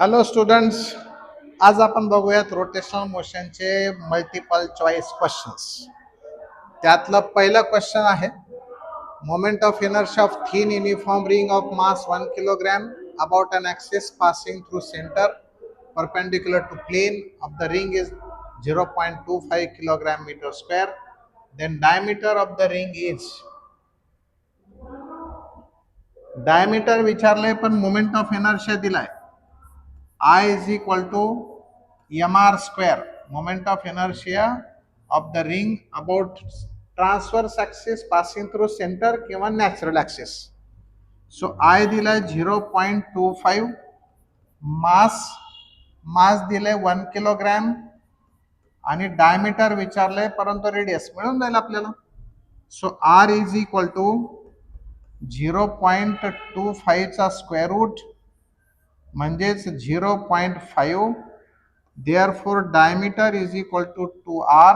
Hello students, आज आपण बघूयात रोटेशनल मोशनचे मल्टिपल चॉईस क्वेश्चन्स. त्यातलं पहिला क्वेश्चन आहे, moment of inertia of thin uniform ring of mass 1 kilogram about an axis passing through center perpendicular to plane of the ring is 0.25 kilogram meter square. Then diameter of the ring is, diameter विचारले पण moment of inertia दिलाय. I is equal to mr square, moment of inertia of the ring about transverse axis passing through center किंवा natural axis. So I दिलाय 0.25, मास दिले 1 kilogram आणि diameter विचारले परंतु radius मिळून जाईल आपल्याला. So R is equal to 0.25 चा स्क्वेअर रूट म्हणजेच 0.5. therefore diameter is equal to 2r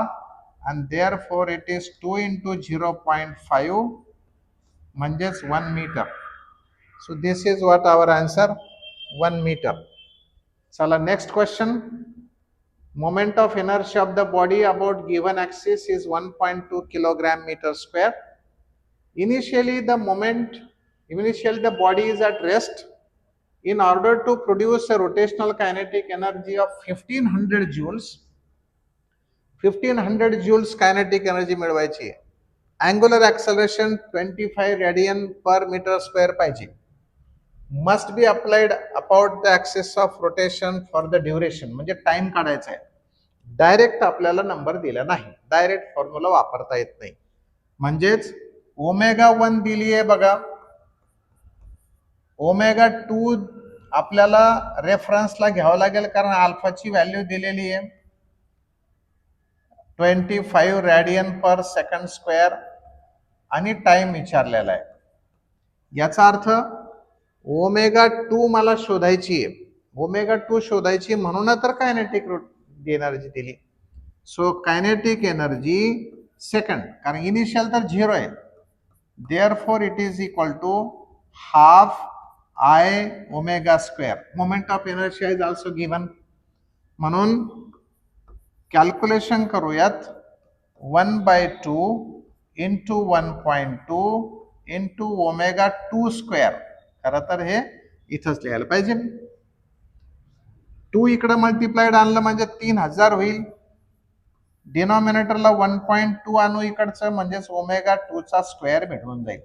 and therefore it is 2 into 0.5 म्हणजेच 1 meter. so this is what our answer, 1 meter. चला next question. Moment of inertia of the body about given axis is 1.2 kilogram meter square. Initially the body is at rest. In order to produce a rotational kinetic energy of 1500 joules kinetic energy मिळवायची. Angular acceleration 25 radian per meter square पाहिजे. Must be applied about the axis of rotation for the duration. म्हणजे time काढायचा आहे. Direct आपल्याला number दिला नाही, direct formula वापरता येत नाही. म्हणजेच ओमेगा 1 दिली आहे बघा, ओमेगा 2 आपल्याला रेफरन्सला घ्यावं लागेल कारण अल्फाची व्हॅल्यू दिलेली आहे 25 रॅडियन पर सेकंड स्क्वेअर आणि टाइम विचारलेला आहे. याचा अर्थ ओमेगा 2 मला शोधायची आहे, ओमेगा 2 शोधायची म्हणून तर कायनेटिक एनर्जी दिली. सो कायनेटिक एनर्जी सेकंड, कारण इनिशियल तर 0 आहे, therefore it is equal to half I omega square. Moment of inertia is also given. म्हणून कॅल्क्युलेशन करूयात. 1/2 into 1.2 into omega 2 square. खरं तर हे इथंच लिहायला पाहिजे. 2 इकडे मल्टिप्लाइड आणलं म्हणजे 3000 होईल. डिनॉमिनेटरला 1.2 आणू इकडचं म्हणजेच ओमेगा 2 चा स्क्वेअर भेटून जाईल.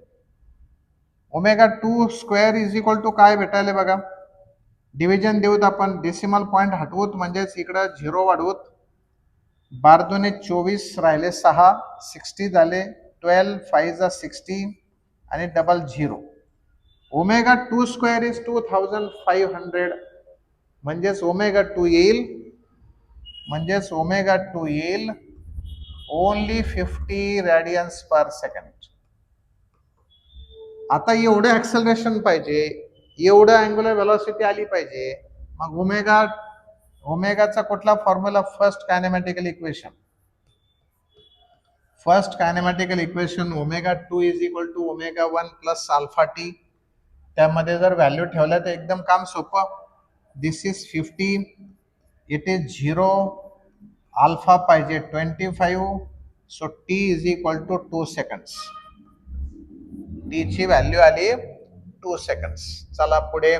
Omega 2 square is equal to काय भेटायला बघा, डिव्हिजन देऊत आपण, डेसिमल पॉइंट हटवूत म्हणजेच इकडं 0 वाढवूत. 12 दुने 24 राहिले 6, 60 झाले, 12 5 जा 60 आणि डबल 0. ओमेगा 2 स्क्वेअर इज 2500 म्हणजेच ओमेगा 2 येईल, म्हणजेच ओमेगा 2 येईल ओनली 50 रॅडियन्स पर सेकंड. आता एवढं ऍक्सेलरेशन पाहिजे, एवढं अँग्युलर व्हेलॉसिटी आली पाहिजे. मग ओमेगाचा कुठला formula? First kinematical equation omega 2 is equal to omega 1 plus alpha T. त्यामध्ये जर व्हॅल्यू ठेवल्या तर एकदम काम सोपं. This is 50, it is 0, alpha पाहिजे 25, so T is equal to 2 seconds. T ची व्हॅल्यू आली 2 सेकंड्स. चला पुढे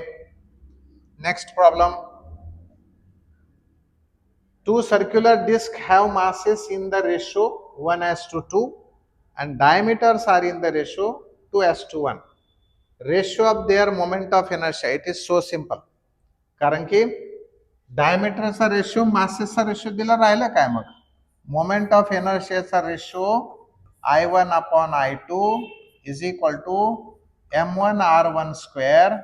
next problem. Two circular discs have masses in the ratio 1:2 and diameters are in the ratio 2:1. Ratio of their moment of inertia, it is so simple. कारण की डायमीटरचा ratio मासेसचा ratio दिला राहिला काय, मग मोमेंट ऑफ इनर्शियाचा ratio I1 upon I2 is equal to M1 R1 square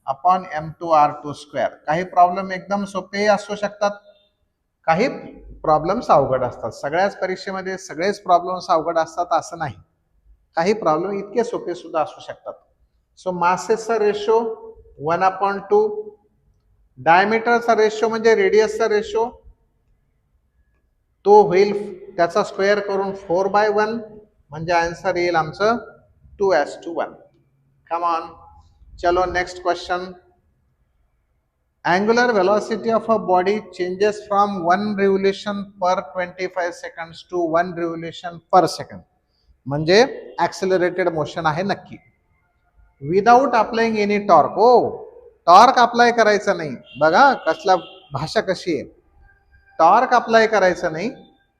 upon M2 R2 square. काही problem एकदम सोपे असू शकतात, काही प्रॉब्लेम्स अवघड असतात. सगळ्याच परीक्षेमध्ये सगळेच प्रॉब्लेम्स अवघड असतात असं नाही, काही प्रॉब्लेम इतके सोपे सुद्धा असू शकतात. सो मासेसचा रेशो 1/2, डायमीटरचा रेशो म्हणजे रेडियसचा रेशो तो होईल त्याचा स्क्वेअर करून 4/1 म्हणजे आन्सर येईल आमचं 2:1. कम ऑन, चलो next question. Angular velocity of a body changes from 1 revolution per 25 seconds to 1 revolution per second. म्हणजे ॲक्सेलरेटेड मोशन आहे नक्की. Without applying any torque. हो, टॉर्क अप्लाय करायचा नाही. बघा कसला भाषा कशी आहे. टॉर्क अप्लाय करायचं नाही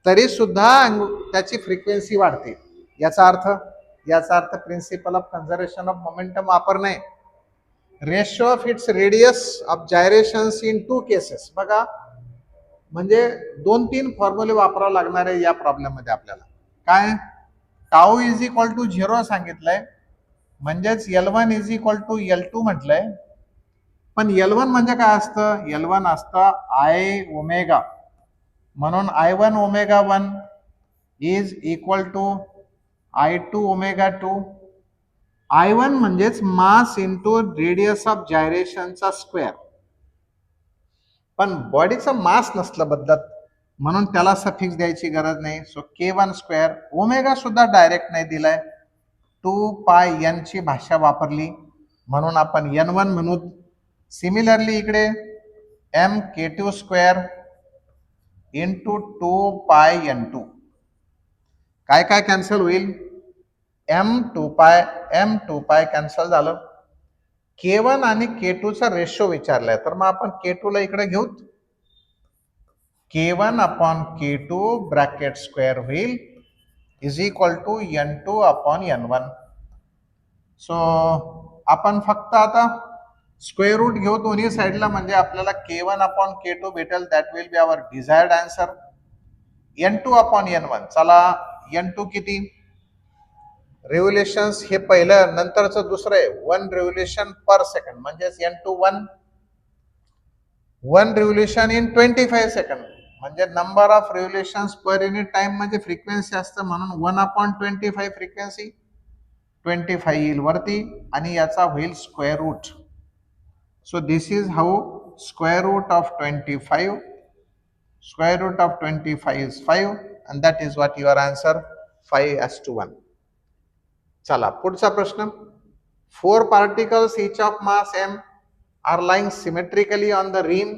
तरी सुद्धा त्याची फ्रिक्वेन्सी वाढते. याचा अर्थ principle of conservation of momentum वापरणे. Ratio of its radius of gyrations in 2 cases. बघा म्हणजे 2-3 फॉर्म्युले वापरावे लागणार आहे या प्रॉब्लेम मध्ये आपल्याला. काय टाऊ इज इक्वल टू 0 सांगितलंय, म्हणजेच L1 is equal to L2 म्हटलंय. पण L1 म्हणजे काय असतं? L1 असतं आय ओमेगा. म्हणून I1 omega 1 is equal to I2 omega 2. I1 म्हणजेच मास इंटू रेडियस ऑफ जायरेशनचा स्क्वेअर. पण बॉडीचा मास नसलं बदलत म्हणून त्याला सफिक्स द्यायची गरज नाही. So K1 square. ओमेगा सुद्धा डायरेक्ट नाही दिलाय, 2 पाय n ची भाषा वापरली म्हणून आपण N1 म्हणू. सिमिलरली इकडे mk2 स्क्वेअर इंटू 2 पाय n2. काय काय कॅन्सल होईल? m2 पाय कॅन्सल झालं. K1 आणि K2 चा रेशो विचारलाय तर मग आपण K2 ला इकडे घेऊ. K1 upon K2 bracket square होईल is equal to N2 upon N1. So आपण फक्त आता स्क्वेअर रूट घेऊ दोन्ही साईडला, म्हणजे आपल्याला K1 अपॉन K2 भेटेल. That will be our desired answer. N2 upon N1. चला N2 किती? रेव्होल्युशन्स हे पहिलं, नंतरचं दुसरं आहे 1 रेव्होल्युशन पर सेकंड. म्हणजेच N2 1 रेव्होल्युशन इन 25 सेकंड. म्हणजे number of revolutions per unit time म्हणजे फ्रिक्वेन्सी असतं, म्हणून 1/25 फ्रिक्वेन्सी 25 येईल वरती आणि याचा होईल square root. So this is how square root of 25. Square root of 25 is 5 and that is what your answer 5:1. चला पुढचा प्रश्न. 4 particles each of mass m are lying symmetrically on the rim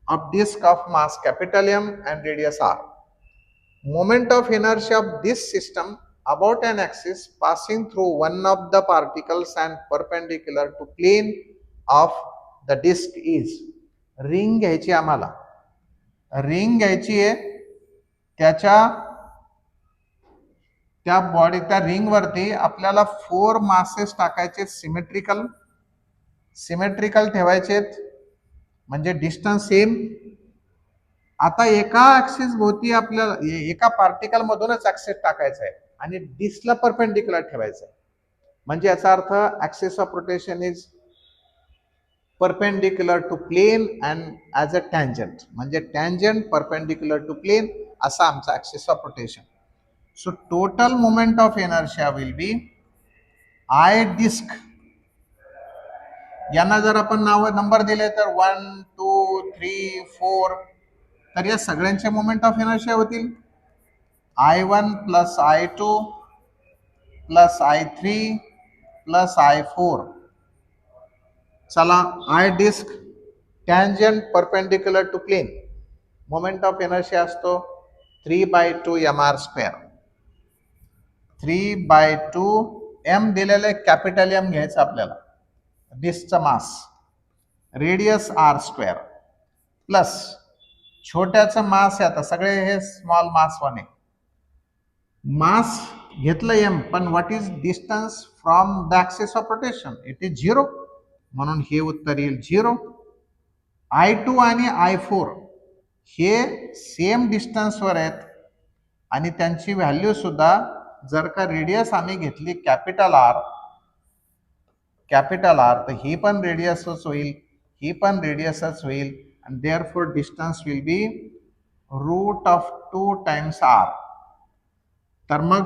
of disk of mass capital M and radius r. Moment of inertia of this system about an axis passing through one of the particles and perpendicular to plane of the disk is. Ring घ्यायची आम्हाला. Ring घ्यायची आहे, त्या ring वरती आपल्याला 4 masses टाकायचे. Symmetrical ठेवायचेत म्हणजे distance same. आता एका ऍक्सिस भोवती आपल्याला एका पार्टिकल मधूनच ऍक्सिस टाकायचा आहे आणि डिस्कला परपेंडिक्युलर ठेवायचं आहे. म्हणजे याचा अर्थ axis of rotation is perpendicular to plane and as a tangent. म्हणजे tangent perpendicular to plane असा आमचा axis of rotation. So total moment of inertia will be I disk. यांना जर आपण नंबर दिले तर 1 2 3 4 तर या सगळ्यांचे मोमेंट ऑफ इनर्शिया होतील I1 plus I2 plus I3 plus I4. चला I disc tangent perpendicular to plane. Moment of inertia असतो 3/2 mr स्क्वेअर. 3/2 m दिलेले कॅपिटल M घ्यायचं आपल्याला, डिस्कचं mass, radius r square plus छोट्याचं मास आहे. आता सगळे हे स्मॉल मास वाने मास घेतलं m, पण what is distance from the axis of rotation? It is 0. म्हणून हे उत्तर येईल 0. I2 आणि I4 हे सेम डिस्टन्सवर आहेत आणि त्यांची व्हॅल्यू सुद्धा, जर का रेडियस आम्ही घेतली कॅपिटल R तर ही पण रेडियसच होईल, ही पण रेडियसच होईल आणि therefore distance will be root of 2 times R. तर मग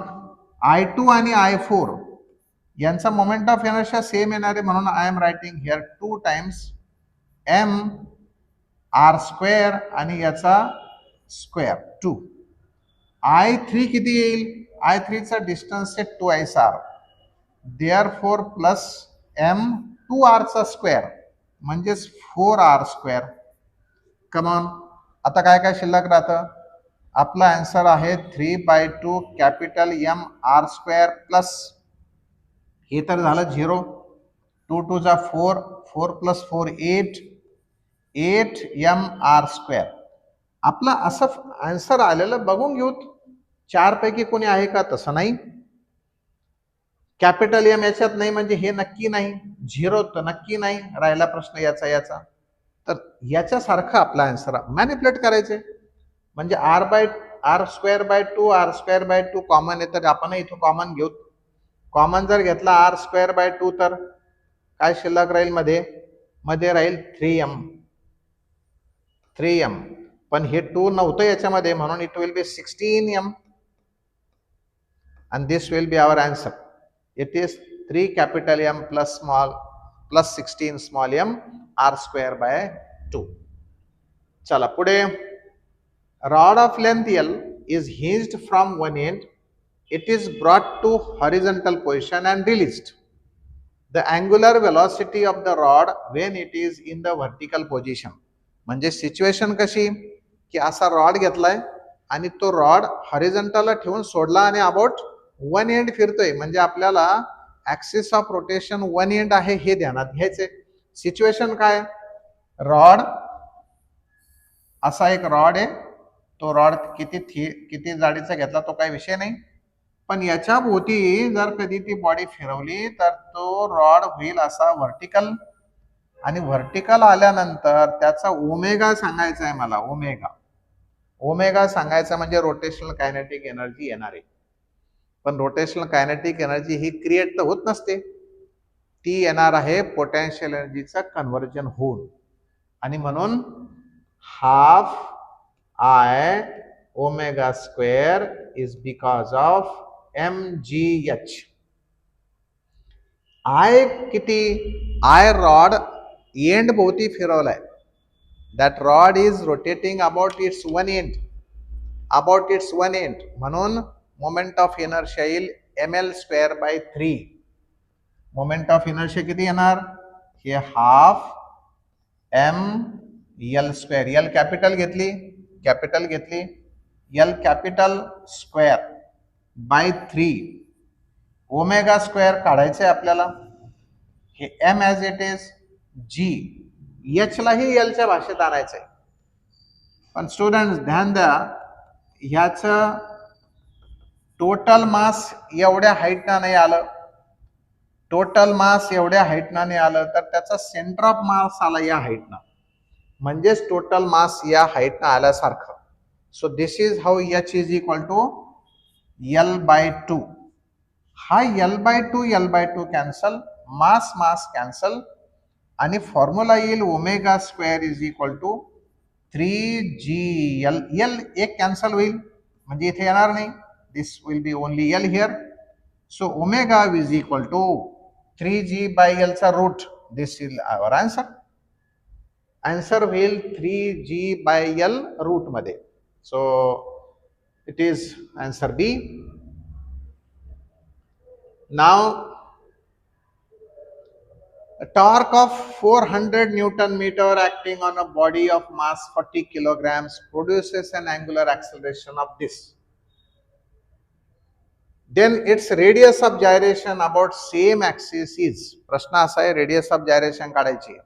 I2 आणि I4 यांचा मोमेंट ऑफ इनर्शिया सेम येणार आहे, म्हणून I am writing here 2 times m r square आणि याचा स्क्वेअर 2. I3 किती येईल? I3 चा डिस्टन्स आहे 2 r, therefore plus m 2r चा स्क्वेअर म्हणजेच 4r². कमॉन, आता काय काय शिल्लक राहतं? आपला आन्सर आहे 3/2 कॅपिटल M r² प्लस हे तर झालं 0. 2 2 जा 4, 4 + 4 8, 8M r². आपला असं आन्सर आलेलं बघून घेऊ. 4 पैकी कोणी आहे का? तसं नाही. कॅपिटल एम याच्यात नाही म्हणजे हे नक्की नाही. 0 तर नक्की नाही. राहिला प्रश्न याचा. तर याच्यासारखं आपला आन्सर मॅनिप्युलेट करायचे. म्हणजे r²/2 r²/2 कॉमन आहे तर आपण इथं कॉमन घेऊ. कॉमन जर घेतला r²/2 तर काय शिल्लक राहील? मध्ये राहील 3m. पण हे 2 नव्हतं याच्यामध्ये म्हणून it will be 16m. and this will be our answer. It is 3 capital M plus 16 small m r²/2. चला पुढे. Rod of length L is hinged from one end. It is brought to horizontal position and released. The angular velocity of the rod when it is in the vertical position. म्हणजे situation कशी की असा rod घेतलाय आणि तो rod हॉरिझॉन्टलला ठेवून सोडला आणि अबाउट वन एंड फिरतोय. म्हणजे आपल्याला axis of rotation one end आहे हे ध्यानात घ्यायचे. सिच्युएशन काय? रॉड असा एक रॉड आहे. तो रॉड किती जाडीचा घेतला तो काही विषय नाही. पण याच्या भोवती जर कधी ती बॉडी फिरवली तर तो रॉड होईल असा व्हर्टिकल. आणि व्हर्टिकल आल्यानंतर त्याचा ओमेगा सांगायचा आहे मला. ओमेगा सांगायचा म्हणजे रोटेशनल कायनेटिक एनर्जी येणार आहे. पण रोटेशनल कायनेटिक एनर्जी ही क्रिएट तर होत नसते. ती येणार आहे पोटेन्शियल एनर्जीचं कन्व्हर्जन होऊन. आणि म्हणून half I ω² is because of mgh. I किती? I रॉड एंड भोवती फिरवलाय. that rod is rotating about its one end. म्हणून मोमेंट ऑफ इनर्शिया येईल ml²/3. मोमेंट ऑफ इनर्शिया किती येणार? हे हाफ ml². एल कॅपिटल घेतली, एल कॅपिटल स्क्वेअर बाय 3. ω² काढायचंय आपल्याला. हे m as it is, g. H लाही एलच्या भाषेत आणायचंय. पण स्टुडंट ध्यान द्या, ह्याचं टोटल मास एवढ्या हाईटनं नाही आलं. टोटल मास एवढ्या हाईटनं नाही आलं तर त्याचा सेंटर ऑफ मास आला या हाईटनं. म्हणजेच टोटल मास या हाईटनं आल्यासारखं. So this is how H is equal to L/2. हा L/2 कॅन्सल, मास कॅन्सल आणि फॉर्म्युला येईल ω² is equal to 3gl. L एक कॅन्सल होईल म्हणजे इथे येणार नाही. This will be only L here. So omega is equal to 3g/L चा root. This is our answer. Answer होईल 3g/L रूट मध्ये. So it is answer B. Now a torque of 400 Newton meter acting on a body of mass 40 kilograms produces an angular acceleration of this. Then its radius of gyration about same axis is. प्रश्न असा आहे, radius of gyration काढायची.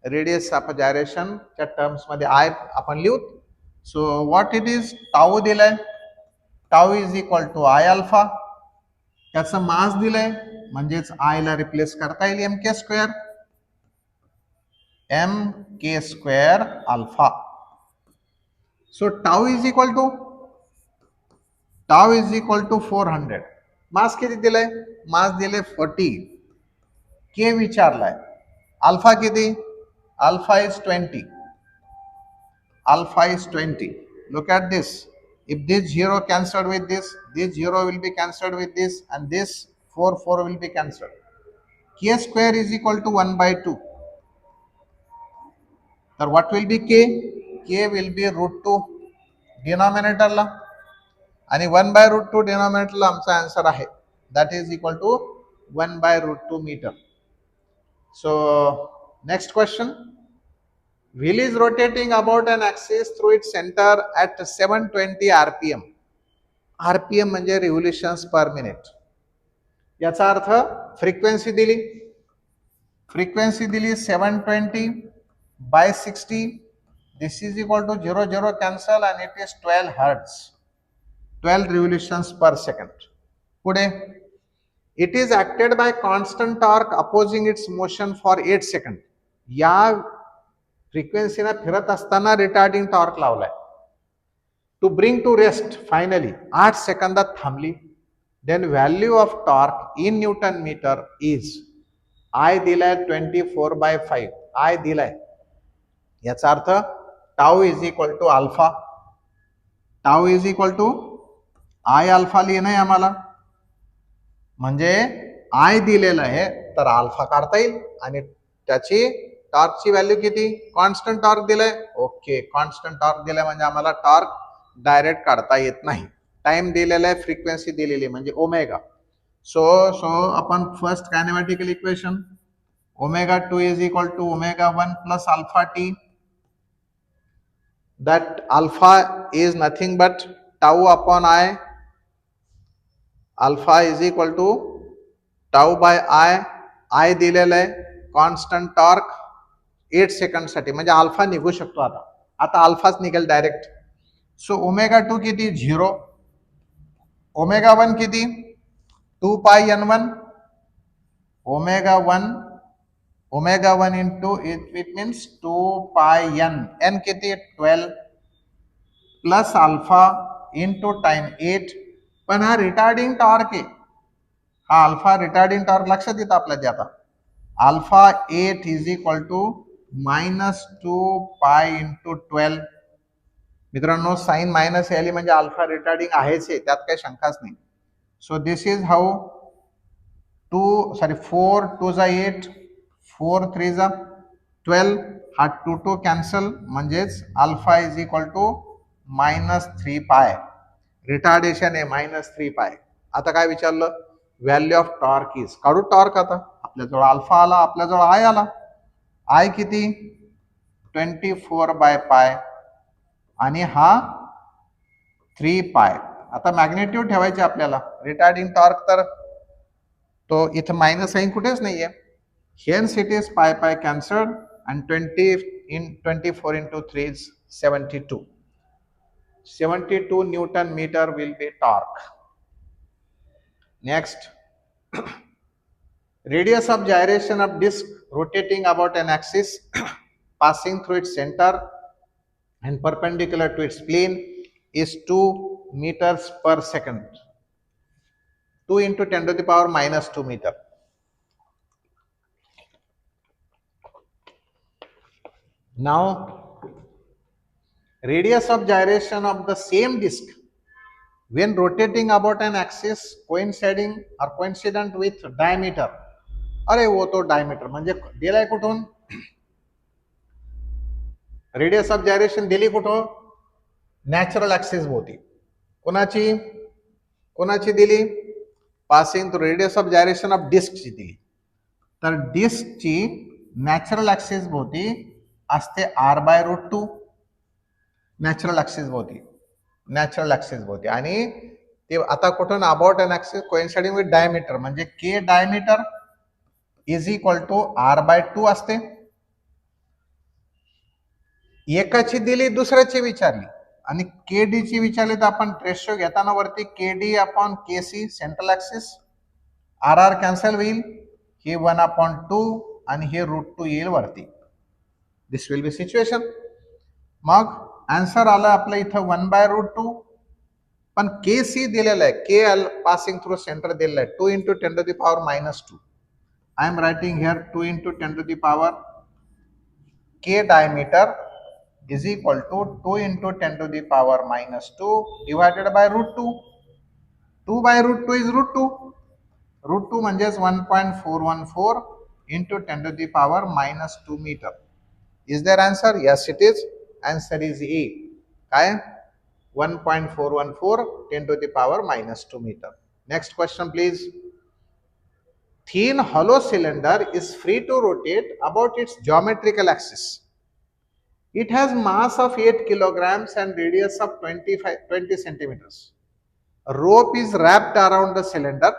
Radius of gyration च्या terms मध्ये I आपण लिहू. So what it is? Tau दिलाय. Tau is equal to I alpha. त्याचं मास दिलंय म्हणजेच आय ला रिप्लेस करता येईल mk². mk² alpha. So tau is equal to 400. Mass किती दिलंय? मास दिले 40. के विचारलाय. अल्फा किती? Alpha is 20. Look at this. If this 0 cancelled with this 0 will be cancelled with this, and this 4 will be cancelled. k² is equal to 1/2. तर what will be k? K will be √2 डिनॉमिनेटरला आणि 1/√2 डिनॉमिनेटरला आमचा answer आहे. That is equal to 1/√2 metre. So Next question. Wheel is rotating about an axis through its center at 720 rpm. rpm म्हणजे revolutions per minute. याचा अर्थ frequency दिली 720 by 60. This is equal to 0 cancel and it is 12 hertz. 12 revolutions per second. पुढे, it is acted by constant torque opposing its motion for 8 seconds. या फ्रिक्वेन्सीना फिरत असताना retarding torque लावलाय. To bring to rest finally 8 सेकंदात थांबली. Then value of torque in newton metre is I दिलाय 24/5. I दिलाय, याचा अर्थ tau is equal to alpha. Tau is equal to I alpha लिहिणं आहे आम्हाला. म्हणजे आय दिलेलं आहे तर अल्फा काढता येईल आणि त्याची टॉर्कची व्हॅल्यू किती, कॉन्स्टंट टॉर्क दिलाय. ओके, कॉन्स्टंट टॉर्क दिलाय म्हणजे आम्हाला टॉर्क डायरेक्ट काढता येत नाही. टाइम दिलेला आहे, फ्रिक्वेन्सी दिलेली म्हणजे ओमेगा. सो आपण first kinematical equation omega 2 is equal to omega 1 plus alpha T. that alpha is nothing but tau upon I. Alpha is equal to tau by I दिलेलं आहे. कॉन्स्टंट टॉर्क 8 सेकंड साठी म्हणजे alpha निघू शकतो. आता अल्फाच निघेल direct. So omega 2 किती, 0. Omega 1 किती, 2 पाय n1. Omega 1 into it means 2 पाय n किती, 12 प्लस अल्फा इंटू टाइम 8. पण हा रिटार्डिंग टॉर्क आहे. हा अल्फा रिटार्डिंग टॉर्क लक्षात येतं आपल्याला. आता alpha 8 is equal to -2 pi into 12. मित्रांनो, साइन मायनस आली म्हणजे अल्फा रिटार्डिंग आहेच आहे, त्यात काही शंकाच नाही. सो दिस इज हाऊ 4 2 जा 8, 4 3 जा 12. हा 2 कॅन्सल म्हणजेच अल्फा इज इक्वल टू -3 पाय. रिटार्डेशन आहे -3 पाय. आता काय विचारलं, व्हॅल्यू ऑफ टॉर्क इज. काढू टॉर्क. आता आपल्याजवळ अल्फा आला, आपल्याजवळ आय आला. आय किती, 24/पाय आणि हा 3 पाय. आता मॅग्नेट्यूड ठेवायचे आपल्याला. रिटार्डिंग टॉर्क तर तो इथं मायनस साइन कुठेच नाहीये. हेन्स इट इज पाय cancelled and 24 into 3 is 72. 72 Newton meter will be torque. Next, radius of gyration of disc rotating about an axis passing through its center and perpendicular to its plane is 2 meters per second. 2 into 10 to the power minus 2 meter. Now, radius of gyration of the same disc when rotating about an axis coinciding or coincident with diameter. अरे वो तो diameter म्हणजे दिलाय कुठून, radius of gyration दिली कुठून, natural axis भोवती. कोणाची दिली, passing through radius of gyration of डिस्कची दिली. तर डिस्कची नॅचरल ऍक्सिस भोवती असते r/√2. नॅचरल ऍक्सिस भोवती आणि ते आता कुठून about an axis coinciding with diameter म्हणजे K diameter is equal to r/2 असते. एकाची दिली, दुसऱ्याची विचारली आणि केडी ची विचारली तर आपण रेशो घेताना वरती केडी अपॉन केसी सेंट्रल ऍक्सिस. आर कॅन्सल होईल, हे 1/2 आणि हे √2 येईल वरती. दिस विल बी सिच्युएशन. मग आन्सर आला आपलं इथं 1/√2. पण के सी दिलेलं आहे, के पासिंग थ्रू सेंटर दिलेलं आहे 2 into 10 to the power -2. I am writing here 2 into 10 to the power k diameter is equal to 2 into 10 to the power -2 divided by √2. 2/√2 is √2. √2 म्हणजेच 1.414 into 10 to the power -2 meter. Is there answer? Yes, it is. Answer is A. काय, 1.414 10 to the power -2 meter. Next question please. thin hollow cylinder is free to rotate about its geometrical axis. It has mass of 8 kilograms and radius of 20 centimeters. A rope is wrapped around the cylinder.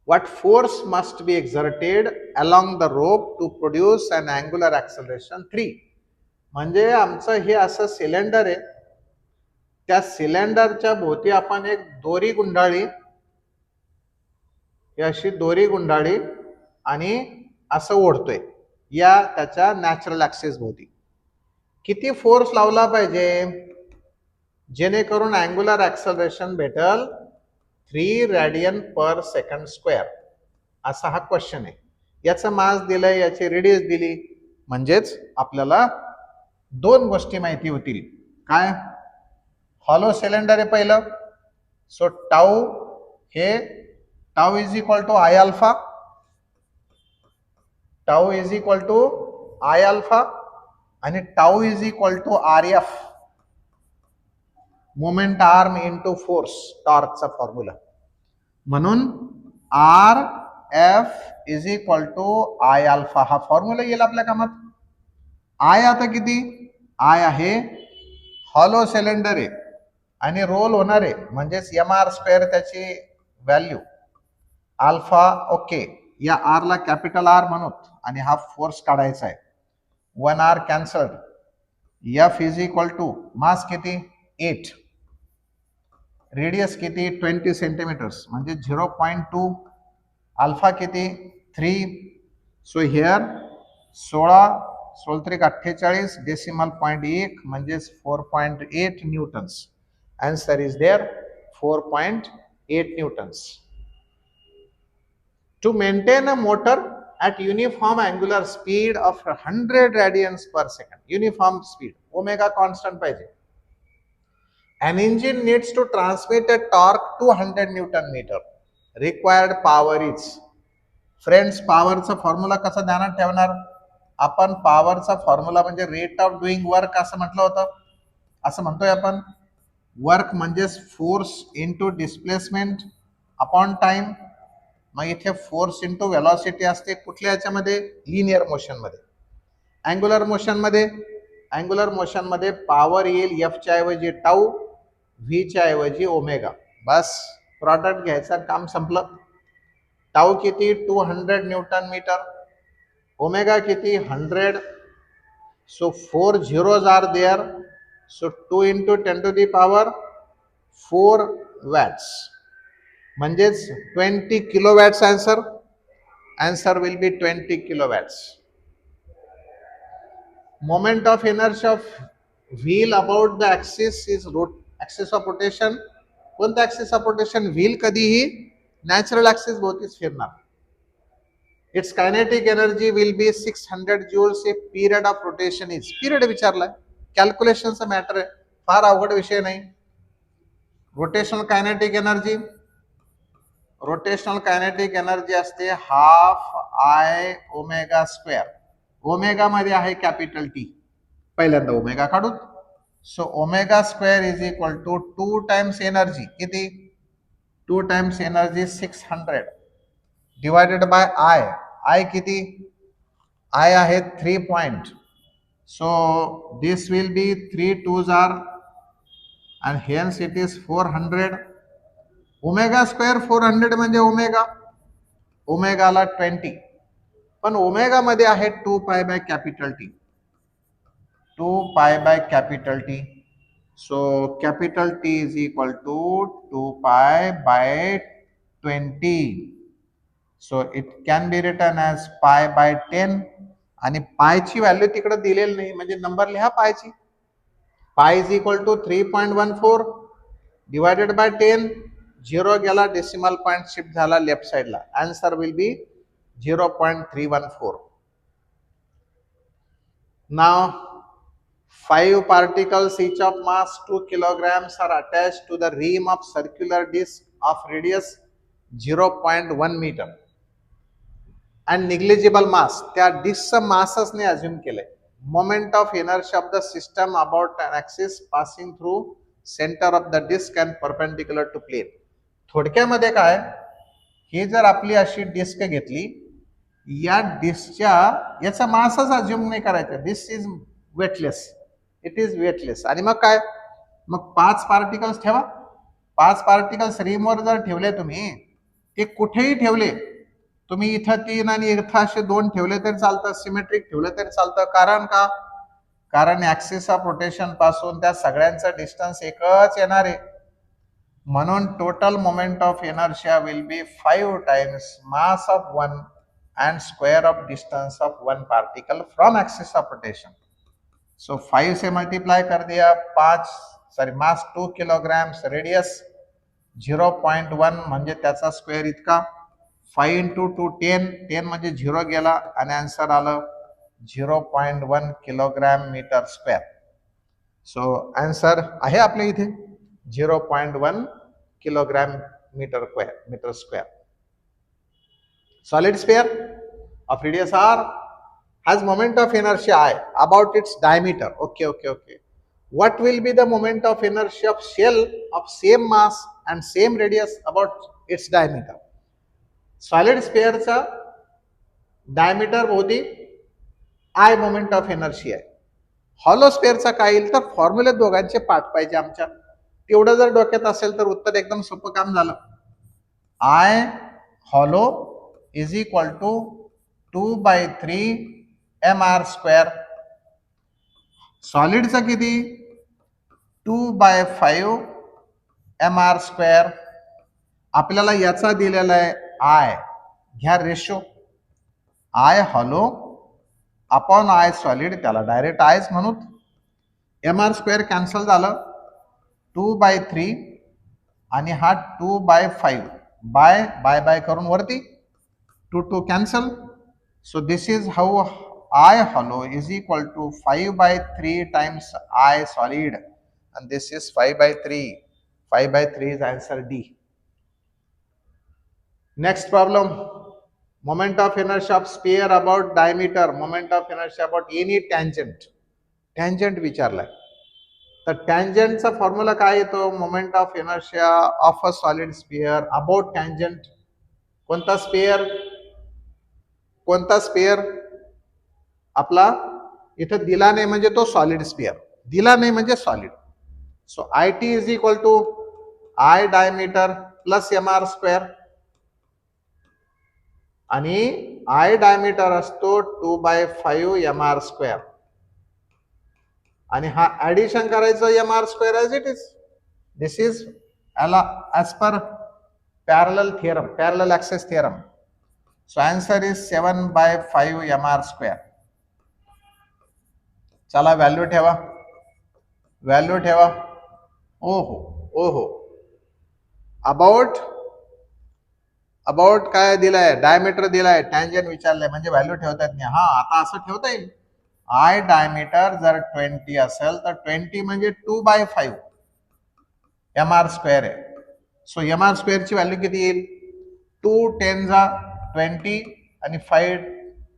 What force must be exerted along the rope to produce an angular acceleration 3? म्हणजे आमचं हे असं cylinder आहे, त्या सिलेंडरच्या भोवती आपण एक दोरी गुंडाळी, ही अशी दोरी गुंडाळी आणि असं ओढतोय या त्याच्या नॅचरल ॲक्सिस भोवती. किती फोर्स लावला पाहिजे जेणेकरून अँग्युलर ॲक्सलरेशन भेटल 3 रेडियन पर सेकंड स्क्वेअर, असा हा क्वेश्चन आहे. याचं मास दिलंय, याची रेडियस दिली, म्हणजेच आपल्याला दोन गोष्टी माहिती होतील. काय? हॉलो सिलेंडर आहे पहिलं, सो टाऊ हे tau is equal to I alpha, tau is equal to I alpha आणि tau is equal to R F, moment arm into force, टॉर्कचा फॉर्म्युला. म्हणून R F is equal to I alpha हा formula येईल आपल्या कामात. I आता किती? I आहे हॉलो सिलेंडर आहे आणि रोल होणार आहे, म्हणजेच एम आर स्क्वेअर त्याची व्हॅल्यू अल्फा. ओके, या आर ला कॅपिटल आर म्हणूत आणि हा फोर्स काढायचा आहे. 1 R cancelled. F is equal to mass किती? 8, रेडियस किती? 20 सेंटीमीटर्स म्हणजे 0.2, अल्फा किती? 3. सो हिअर 16 डेसिमल पॉइंट 1 म्हणजेच 4.8 newtons. Answer is there 4.8 newtons. To maintain a motor at uniform angular speed of 100 radians per second, uniform speed, omega constant पाहिजे. An engine needs to transmit a torque 200 Newton meter. Required power is. Friends, पॉवरचा formula कसा ध्यानात ठेवणार आपण? पॉवरचा formula म्हणजे rate of doing work असं म्हटलं होतं, असं म्हणतोय आपण. वर्क म्हणजेच force into displacement upon time. मग इथे फोर्स इंटू व्हेलॉसिटी असते कुठल्या याच्यामध्ये? लिनियर मोशन मध्ये. अँग्युलर मोशन मध्ये पॉवर येईल एफ च्या ऐवजी टाऊ, व्ही च्या ऐवजी ओमेगा. बस प्रॉडक्ट घ्यायचं, काम संपलं. टाऊ किती? 200 न्यूटन मीटर. ओमेगा किती? 100. So 4 zeros are there. So 2 into 10 to the power 4 watts, म्हणजेच 20 kilowatts. Answer will be 20 kilowatts. Moment of inertia of wheel about the axis is axis of rotation. कोणतं axis of rotation? Wheel कधीही natural axis भोवतीच फिरणार. It's kinetic energy will be 600 joules if period of rotation is. Period विचारलाय, कॅल्क्युलेशनचा matter आहे, फार अवघड विषय नाही. रोटेशनल कायनेटिक एनर्जी असते half I omega square. Omega मध्ये आहे कॅपिटल टी, पहिल्यांदा ओमेगा काढू. So omega square is equal to 2 times energy. किती? 2 times energy 600 divided by I. I किती? आय आहे 3 point. So this will be 3 2s are and hence it is 400. Omega square 400 म्हणजे ओमेगाला 20, पण omega मध्ये आहे 2 pi by capital T. 2 pi by capital T. So capital T is equal to 2 pi by 20. So it can be written as pi by 10. आणि पायची value तिकडे दिलेली नाही, म्हणजे number लिहा पायची. Pi is equal to 3.14 divided by 10. 0 गेला, decimal point shift झाला left साइडला. Answer will be 0.314. नाव 5 particles each of mass 2 kilograms are attached to the rim of circular disc of radius 0.1 meter and negligible mass. त्या डिस्कचं मासच नाही assume केलंय. Moment of inertia of the system about an axis passing through center of the disc and perpendicular to plane. थोडक्यामध्ये काय, हे जर आपली अशी disk घेतली, या डिस्कच्या याचा मासच अज्युम नाही करायचा. This is weightless, it is weightless. आणि मग काय, मग 5 पार्टिकल्स ठेवा. 5 पार्टिकल्स रिमवर जर ठेवले तुम्ही, ते कुठेही ठेवले तुम्ही, इथं 3 आणि इथं असे 2 ठेवले तरी चालतं, सिमेट्रिक ठेवलं तरी चालतं. कारण का, कारण ऍक्सिस ऑफ रोटेशन पासून त्या सगळ्यांचं डिस्टन्स एकच येणार आहे. म्हणून total moment of inertia will be 5 times mass of one and square of distance of one particle from axis of rotation. So 5 say multiply कर दिया, 5 मास 2 किलोग्राम्स, रेडियस 0.1 म्हणजे त्याचा स्क्वेअर इतका. 5 into 2 10, 10 म्हणजे 0 गेला आणि आन्सर आलं 0.1 kilogram metre square. So answer आहे आपल्या इथे 0.1 kilogram metre square. Solid sphere of radius r has moment of inertia I about its diameter. Okay. What will be the moment of inertia of shell of same mass and same radius about its diameter? Solid sphere चा diameter भोवती I moment of inertia आहे. Hollow स्पेअरचा काय येईल तर फॉर्म्युले दोघांचे पाठ पाहिजे आमच्या. तेवढं जर डोक्यात असेल तर उत्तर एकदम सोपं काम झालं. I hollow is equal to 2/3 mr square. सॉलिडचा किती 2/5 mr स्क्वेअर. आपल्याला याचा दिलेला आहे आय, घ्या ratio, I hollow upon I solid, त्याला डायरेक्ट आयच म्हणू. mr स्क्वेअर कॅन्सल झालं, 2/3 आणि हा 2/5 बाय बाय बाय करून वरती 2 cancel. So this is how I hollow is equal to 5/3 times I solid, and this is 5/3. 5/3 is answer D. Next problem, moment of inertia of sphere about diameter, moment of inertia about any tangent. Tangent विचारलाय तर tangent चा formula काय येतो, moment of inertia of a solid sphere about tangent. कोणता sphere, कोणता sphere आपला इथं दिला नाही म्हणजे तो सॉलिड स्फिअर, दिला नाही म्हणजे solid. So I T is equal to I diameter plus M R square, आणि आय डायमीटर असतो 2/5 एम आर स्क्वेअर, आणि हा ऍडिशन करायचं M R square as it is. This is as per parallel theorem, parallel axis theorem. So answer is 7/5 mr square. चला value ठेवा, value ठेवा. ओहो about, about काय दिलाय, डायमीटर दिलाय, टँजंट विचारलंय म्हणजे व्हॅल्यू ठेवता येत नाही. हा आता असं ठेवता येईल, आय डायमीटर जर 20 असेल तर 20 म्हणजे 2/5 एम आर स्क्वेअर आहे. सो एम आर स्क्वेअर ची व्हॅल्यू किती येईल, 2 10 20 आणि 5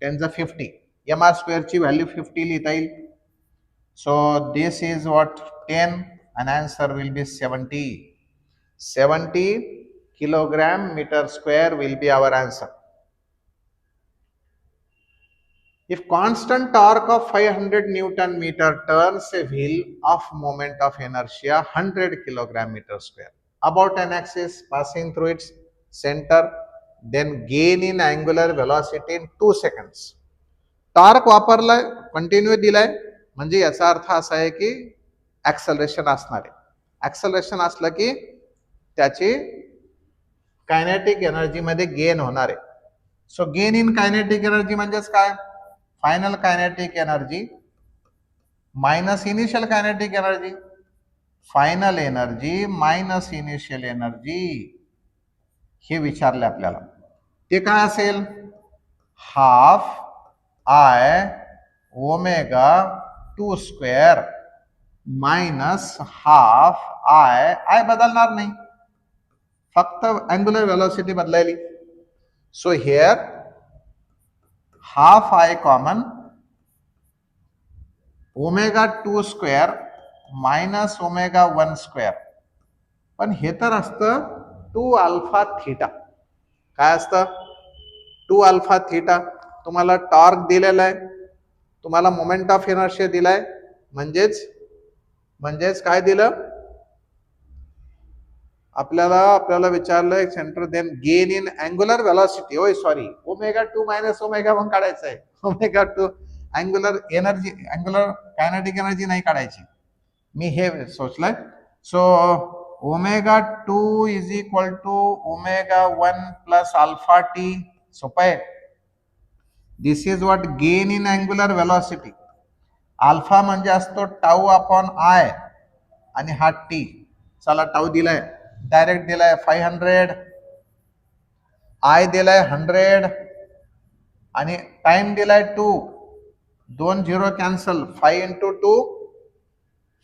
10 50. एम आर स्क्वेअर ची व्हॅल्यू 50 लिहिता येईल. So this is what 10 and answer will be 70 kilogram meter square will be our answer. If constant torque of 500 Newton meter turns a wheel of moment of inertia 100 kilogram meter square about an axis passing through its center, then gain in angular velocity in 2 seconds. Torque वापरलाय, continue दिलाय म्हणजे याचा अर्थ असा आहे की acceleration असणार आहे. ऍक्सलरेशन असलं की त्याची कायनेटिक एनर्जी मध्ये गेन होणार आहे. So gain in kinetic energy म्हणजेच काय, final kinetic energy minus initial kinetic energy, final energy minus initial energy, हे विचारले आपल्याला. ते काय असेल, half I omega 2 square minus half I, I बदलणार नाही, फक्त अँग्युलर वेलोसिटी बदलायली. So here half I common, omega 2 square minus omega 1 square, पण हे तर असतं 2 अल्फा थीटा. काय असतं 2 अल्फा थीटा. तुम्हाला टॉर्क दिलेला आहे, तुम्हाला मोमेंट ऑफ इनर्शिया दिलाय, म्हणजेच काय दिलं आपल्याला विचारलंय center then gain in angular velocity. ओय सॉरी, ओमेगा 2 मायनस ओमेगा 1 काढायचं आहे. Omega 2 angular energy, angular kinetic energy नाही काढायची, मी हे सोचलंय. So omega 2 is equal to omega 1 plus alpha T. सोपं आहे. This is what gain in angular velocity. Alpha म्हणजे असतो टाऊ अपॉन आय आणि हा टी. चला टाऊ दिलाय, डायरेक्ट दिलाय 500, आय दिलाय 100 आणि टाइम दिलाय 2. 2 0 cancel. 5 into 2,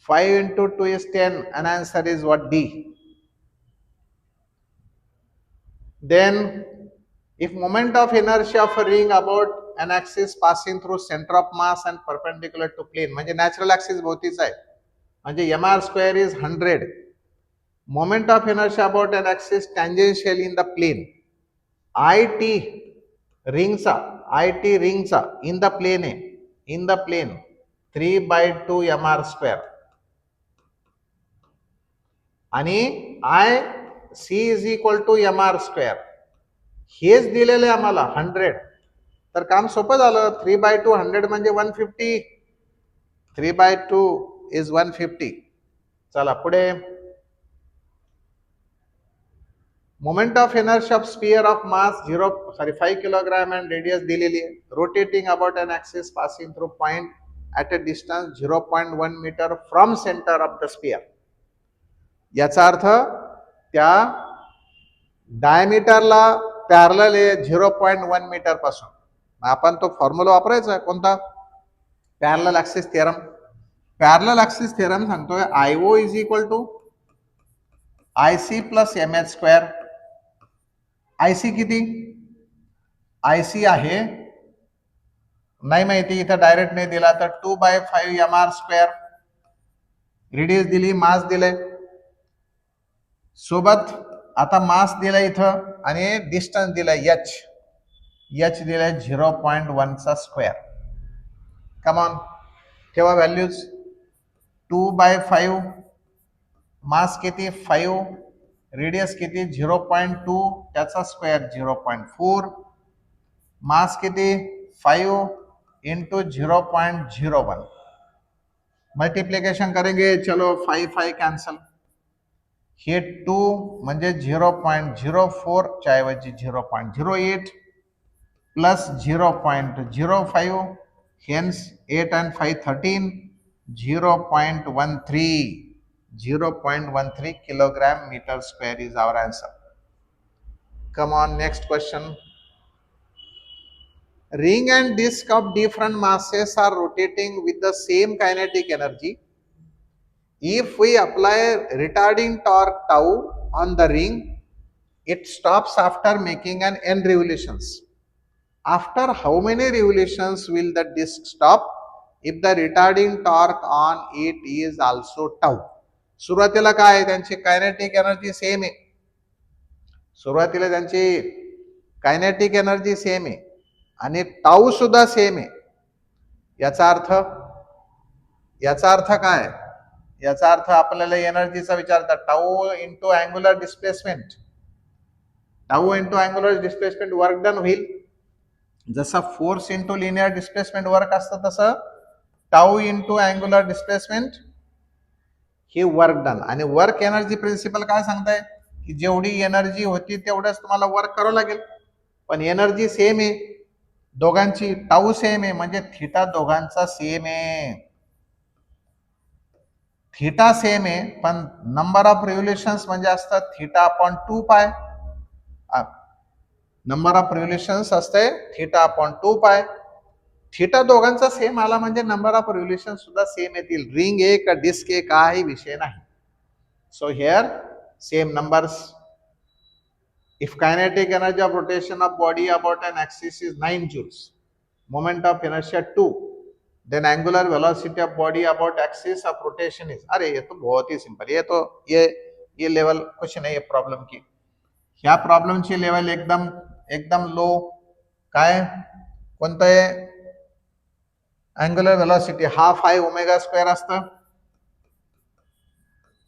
5 into 2 is 10 and answer is what D. Then if moment of inertia of a ring about an axis passing through center of mass and perpendicular to plane, म्हणजे natural axis भोवतीच आहे, म्हणजे mr² is 100. Moment of inertia about an axis tangential in the plane, it रिंगचा in the plane 3/2 mr². आणि I C is equal to mr². हेच दिलेलं आहे आम्हाला 100. तर काम सोपं झालं. 3/2 100 म्हणजे 150. 3/2 इज 150. चला पुढे. Moment of inertia of sphere of mass 5 kilogram and radius दिलेली आहे. Rotating about an axis passing through point at a distance 0.1 metre from centre of the sphere. याचा अर्थ त्या डायमीटरला पॅरलल आहे 0.1 मीटर पासून. आपण तो फॉर्म्युला वापरायचा, कोणता? Parallel axis theorem. Parallel axis theorem सांगतोय IO is equal to IC plus mh². IC किती? आयसी आहे नाही माहिती, इथं डायरेक्ट नाही दिला तर 2/5 mr². रेडियस दिली, मास दिले सोबत. आता मास दिला इथं आणि डिस्टन्स दिलाय एच दिलाय 0.1 चा स्क्वेअर. कमॉन ठेवा व्हॅल्यूज. 2/5 मास किती 5, रेडियस किती 0.2 त्याचा स्क्वेअर 0.4, मास किती 5 इंटू 0.01. मल्टीप्लिकेशन करेंगे, चलो 5 कैंसल. हे 2 म्हणजे 0.04 च्या ऐवजी 0.08 plus 0.05, hence 8 and 5 13, 0.13 kilogram meter square is our answer. Come on, next question. Ring and disc of different masses are rotating with the same kinetic energy. If we apply retarding torque tau on the ring, it stops after making an n revolutions. After how many revolutions will the disc stop if the retarding torque on it is also tau? सुरुवातीला काय आहे, त्यांची kinetic energy same आहे. सुरुवातीला त्यांची kinetic energy same आहे आणि tau सुद्धा सेम आहे. याचा अर्थ काय? याचा अर्थ आपल्याला एनर्जीचा विचारतात. Tau into angular displacement. Tau into angular displacement work done होईल. जसं force into linear displacement work असतं तसं टाऊ इंटू अँग्युलर डिस्प्लेसमेंट हे वर्क डन. आणि वर्क एनर्जी प्रिन्सिपल काय सांगताय की जेवढी एनर्जी होती तेवढंच तुम्हाला वर्क करावं लागेल. पण एनर्जी सेम आहे दोघांची, टाऊ सेम आहे म्हणजे थीटा दोघांचा सेम आहे. थीटा सेम आहे पण नंबर ऑफ रिव्होल्युशन्स म्हणजे असतात थीटा अपॉन 2π. नंबर ऑफ रिव्होल्युशन्स असते थीटा अपॉन 2π. थीटा दोघांचा सेम आला म्हणजे नंबर ऑफ रिव्होल्युशन सुद्धा सेम येतील. रिंग आहे का डिस्क आहे काही विषय नाही. So here same numbers. If kinetic energy of rotation of body about an axis is 9 joules, moment of inertia 2, then angular velocity of body about axis of rotation is. अरे ये तो बहुत ही सिंपल, ये level कुछ नहीं है problem की. ह्या प्रॉब्लेमची लेवल एकदम एकदम लो. काय कोणतं आहे? Angular velocity half I omega square असतं.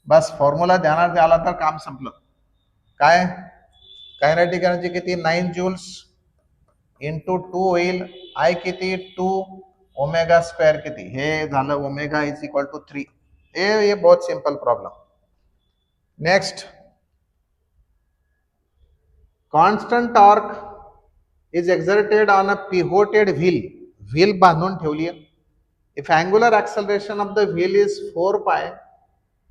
बस फॉर्म्युला ध्यानात आला तर काम संपलं. काय कायनेटिक एनर्जी किती? 9 जूल्स इंटू 2 होईल. आय किती? 2 ओमेगा स्क्वेअर किती? हे झालं ओमेगा इज इक्वल टू 3. ये बहुत simple problem. Next, constant torque is exerted on a pivoted wheel. Wheel बांधून ठेवली आहे. If angular acceleration of the wheel is 4 pi,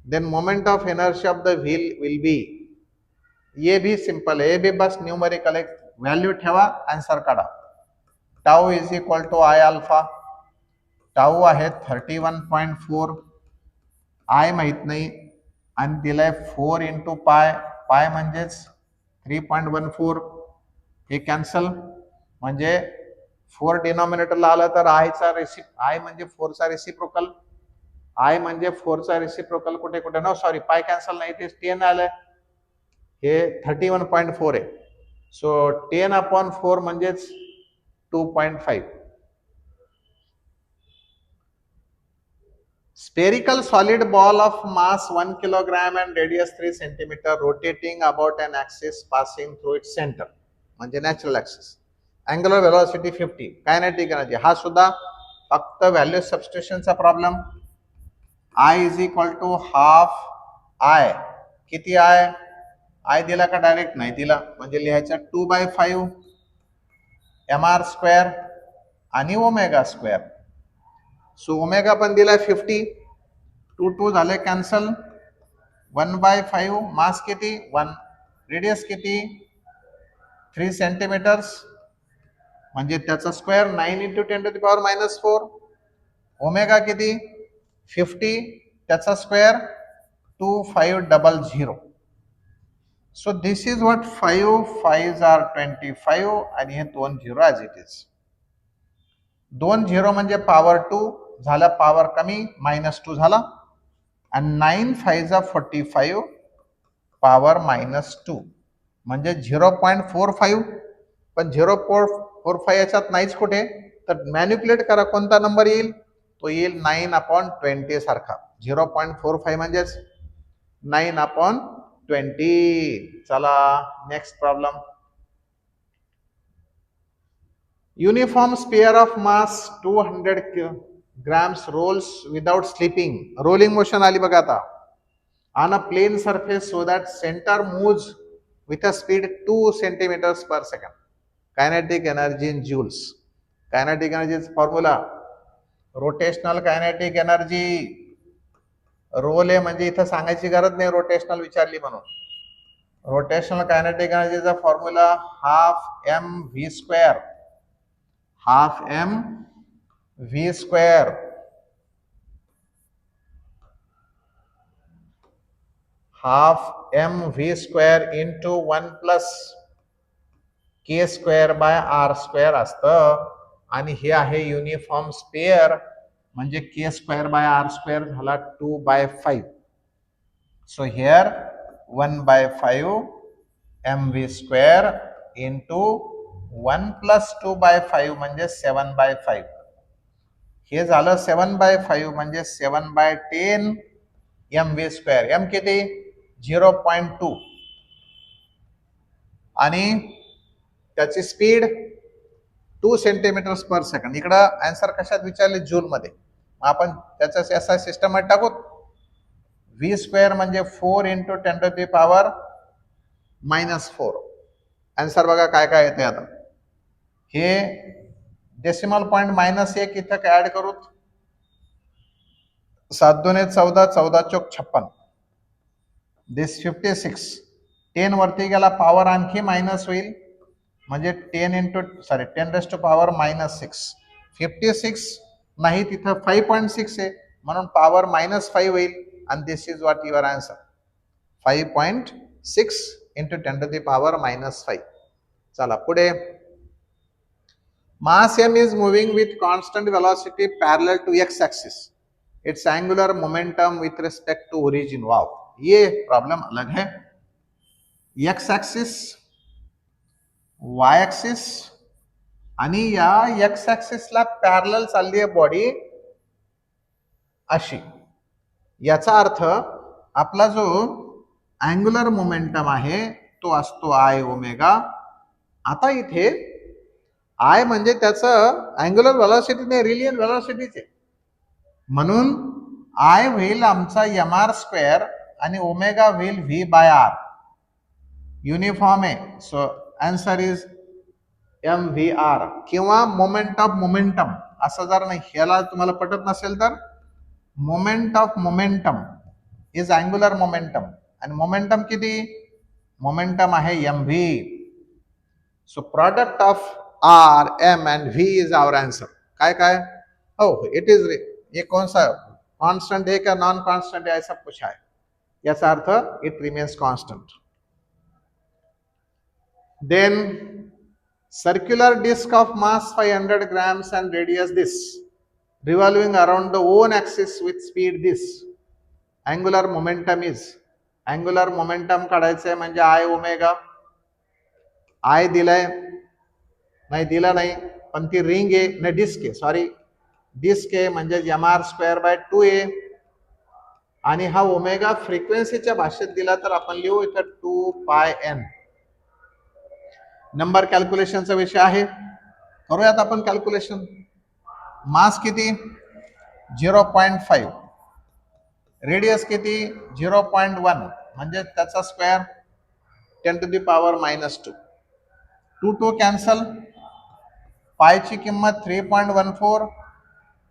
then moment of inertia of the wheel will be. ये भी simple है, ये भी बस न्यूमेरिकल एक वैल्यू ठेवा, आंसर काढा. Tau is equal to I alpha. Tau आहे 31.4, आय माहित नाही आणि दिलाय 4 इंटू पाय. पाय म्हणजेच 3.14. हे कॅन्सल म्हणजे 4 डिनॉमिनेटरला आलं तर आयचा आय म्हणजे 4चा रेसिप्रोकल. आय म्हणजे 4चा रेसिप्रोकल कुठे कुठे नो सॉरी पाय कॅन्सल नाही, ते 10 आलंय. हे 31.4 आहे. सो 10/4 म्हणजेच 2.5. Spherical solid ball of mass 1 kilogram and radius 3 centimeter rotating about an axis passing through its center. म्हणजे natural axis. Angular velocity 50. Kinetic energy हा सुद्धा फक्त व्हॅल्यू सबस्टिट्यूशनचा problem. I is equal to half I. किती आय? I दिला का direct? नाही दिला, म्हणजे लिहायचं 2/5 mr स्क्वेअर आणि ओमेगा स्क्वेअर. सो ओमेगा पण दिलाय 50. 2 झाले कॅन्सल. 1/5 मास किती? 1. रेडियस किती? 3 सेंटीमीटर्स म्हणजे त्याचा स्क्वेअर 9 इंटू 10⁻⁻4. ओमेगा किती? 50, त्याचा square 2500. So this is what 5 5s are 25 आणि हे 2 0 ॲज इट इज. 2 0 म्हणजे पॉवर 2 झाला, पॉवर कमी -2 झाला, आणि 9 5s आर 45 पॉवर -2 म्हणजे 0.45. पण 0.45 याच्यात नाहीच कुठे, तर मॅन्युप्युलेट करा कोणता नंबर येईल. तो येईल 9/20 सारखा. 0.45 म्हणजेच 9/20. चला next problem. Uniform spare of mass 200 grams rolls without slipping. Rolling motion आली बघा आता. on a plane surface so that center moves with a speed 2 centimeters per second. Kinetic energy in joules. Kinetic energy formula rotational kinetic energy. Roll आहे म्हणजे इथं सांगायची गरज नाही rotational विचारली म्हणून. रोटेशनल कायनेटिक एनर्जीचा formula half M V square. Half M V square half M V square into 1 plus K square by R square असतं. आणि हे आहे युनिफॉर्म स्पेअर म्हणजे K square by R square झाला 2/5. So here 1/5 M V square into 1 plus 2/5 म्हणजे 7/5. हे झालं 7/5 म्हणजे 7/10 एम व्ही स्क्वेअर. एम किती? 0.2 आणि त्याची स्पीड 2 सेंटीमीटर्स पर सेकंड. इकडं आन्सर कशात विचारले? जूल मध्ये. आपण त्याचा एसआय सिस्टम मध्ये टाकू. व्ही स्क्वेअर म्हणजे 4 इंटू 10⁻⁻4. आन्सर बघा काय काय येते आता. हे डेसिमल पॉइंट -1 इथं ऍड करू. 7 2 14, 14 चौक 56. दिस 56. 10 वरती गेला पॉवर आणखी मायनस होईल म्हणजे 10 इंटू 10⁻⁻6. 56 नाही तिथं 5.6 आहे म्हणून पॉवर -5 होईल. आणि this is what your answer. 5.6 into 10⁻⁻5. चला पुढे. Mass m is moving with constant velocity parallel to x axis. Its angular momentum with respect to origin. Wow, ये प्रॉब्लम अलग है. एक्स ॲक्सिस, वाय ॲक्सिस आणि या x ॲक्सिसला parallel चालली आहे body अशी. याचा अर्थ आपला जो अँग्युलर मोमेंटम आहे तो असतो आय ओमेगा. आता इथे आय म्हणजे त्याचं अँग्युलर व्हेलॉसिटी नाही, रिलियन व्हेलॉसिटीचे, म्हणून आय होईल आमचा एम आर स्क्वेअर आणि ओमेगा होईल व्ही बाय आर. युनिफॉर्म आहे. So answer is M V R किंवा मोमेंट ऑफ मोमेंटम असं जर नाही ह्याला तुम्हाला पटत नसेल तर moment of momentum is angular momentum. आणि मोमेंटम किती? मोमेंटम आहे M V. So product of R M and V is our answer. काय काय? हो, इट इज. ये कौन सा कॉन्स्टंट है क्या नॉन कॉन्स्टंट है ऐसा पूछा है. याचा earth it remains constant. Then circular disk of mass 500 grams and radius this, revolving around the own axis with speed this. Angular momentum is, angular momentum काढायचं म्हणजे I ओमेगा. I दिलाय नाही, दिला नाही, पण ती रिंग आहे ना, डिस्क आहे, सॉरी डिस्क आहे म्हणजे M R square by 2a. आणि हा ओमेगा फ्रिक्वेन्सीच्या भाषेत दिला तर आपण लिहू इथं 2 पाय n. नंबर कॅल्क्युलेशनचा विषय आहे, करूयात आपण कॅल्क्युलेशन. मास किती? 0.5. रेडियस किती? 0.1 म्हणजे त्याचा square 10 to the power -2. 2 2 cancel. पायची किंमत 3.14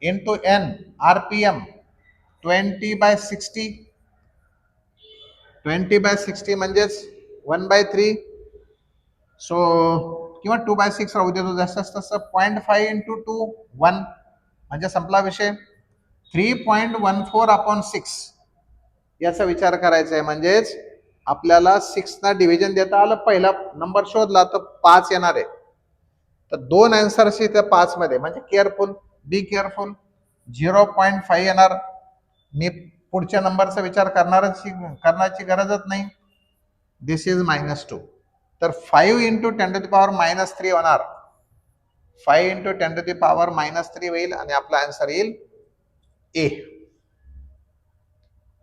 इंटू n RPM 20/60. 20/60 म्हणजेच 1/3. सो किंवा 2/6 राहू देतो, जसं तसं 0.5 इंटू 2 1 म्हणजे संपला विषय. 3.14/6 याचा विचार करायचा आहे. म्हणजेच आपल्याला 6 ना डिव्हिजन देता आलं, पहिला नंबर शोधला तर 5 येणार आहे. तर दोन आन्सर्स इथे 5 मध्ये, म्हणजे केअरफुल, बी केअरफुल. 0.5 येणार. मी पुढच्या नंबरचा विचार करण्याची गरजच नाही. दिस इज -2. तर 5 इंटू 10 to the power -3 होणार. 5 इंटू 10 to the power -3 होईल आणि आपला आन्सर येईल ए.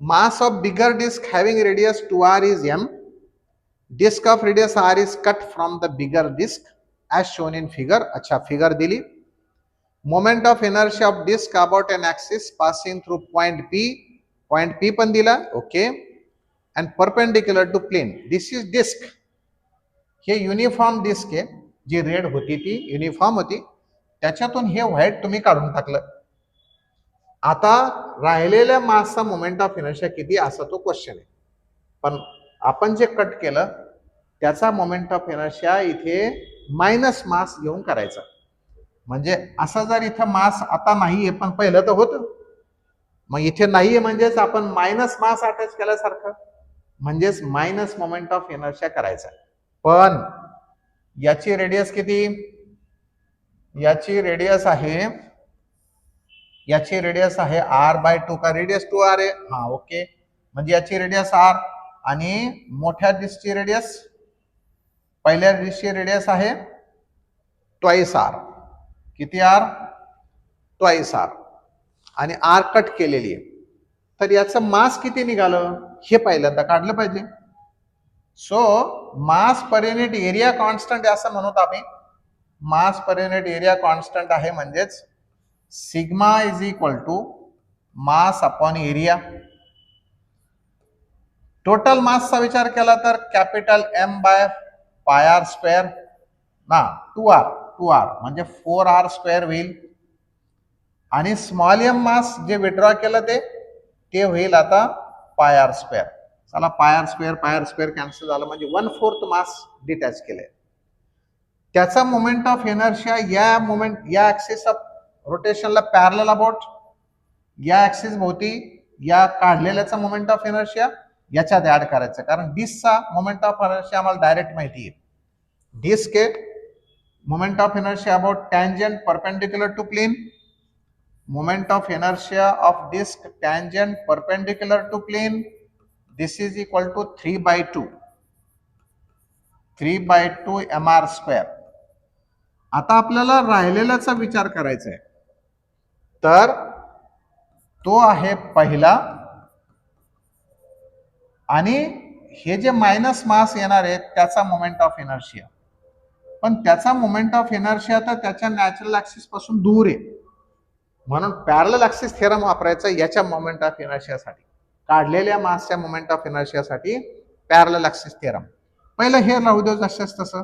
Mass of bigger disk having radius 2r is m. Disk of radius r is cut from the bigger disk as shown in figure. अच्छा, figure दिली. Moment of inertia of disk about an axis passing through point P. Point P पण दिला, okay. And perpendicular to plane. This is disk. हे uniform disk आहे. जी red होती ती uniform होती, त्याच्यातून हे व्हाईट तुम्ही काढून टाकलं. आता राहिलेल्या मासचा मोमेंट ऑफ इनर्शिया किती असा तो क्वेश्चन आहे. पण आपण जे कट केलं त्याचा मोमेंट ऑफ इनर्शिया इथे मायनस मास घेऊन करायचा. म्हणजे असं जर इथं मास आता नाहीये पण पहिलं तर होतं, मग इथे नाहीये म्हणजेच आपण मायनस मास अटॅच केल्यासारखं, म्हणजेच मायनस मोमेंट ऑफ इनर्शिया करायचा. पण याची रेडियस किती? याची रेडियस आहे r/2 का रेडियस 2r आहे. हा, ओके. म्हणजे याची रेडियस r आणि मोठ्या डिस्कची रेडियस, पहिल्या डिस्कची रेडियस आहे ट्वाइस r. किती r? Twice r. आणि r कट केलेली आहे. तर याचं मास किती निघालं हे पहिल्यांदा काढलं पाहिजे. So mass per unit area constant असं म्हणूत आम्ही. Mass per unit area constant आहे, म्हणजेच sigma is equal to mass upon area. Total मासचा विचार केला तर कॅपिटल M/πr² ना 2r म्हणजे 4r² होईल. आणि स्मॉल एम मास जे विड्रॉ केलं ते होईल आता πr². चला, πr² कॅन्सल झालं म्हणजे 1/4 मास डिटॅच केले. त्याचा मोमेंट ऑफ इनर्शिया या ऍक्सिस ऑफ रोटेशनला पॅरलल अबाउट, या ऍक्सिस भोवती या काढलेल्याचा मोमेंट ऑफ इनर्शिया याच्यात ऍड करायचं. कारण डिस्कचा मोमेंट ऑफ इनर्शिया आम्हाला डायरेक्ट माहिती आहे. डिस्क आहे, moment of inertia about tangent perpendicular to plane. Moment of inertia of disc tangent perpendicular to plane. This is equal to 3/2. 3/2 mr². आता आपल्याला राहिलेल्याचा विचार करायचा आहे. तर तो आहे पहिला, आणि हे जे मायनस मास येणार आहे त्याचा मोमेंट ऑफ इनर्शिया. पण त्याचा मोमेंट ऑफ इनर्शिया तर त्याच्या नॅचरल ऍक्सिस पासून दूर आहे, म्हणून पॅरलल ऍक्सिस थेरम वापरायचा याच्या मोमेंट ऑफ इनर्शियासाठी. काढलेल्या मासच्या मोमेंट ऑफ इनर्शियासाठी पॅरलल ऍक्सिस थेरम. पहिलं हे राहू दे जसंच तसं.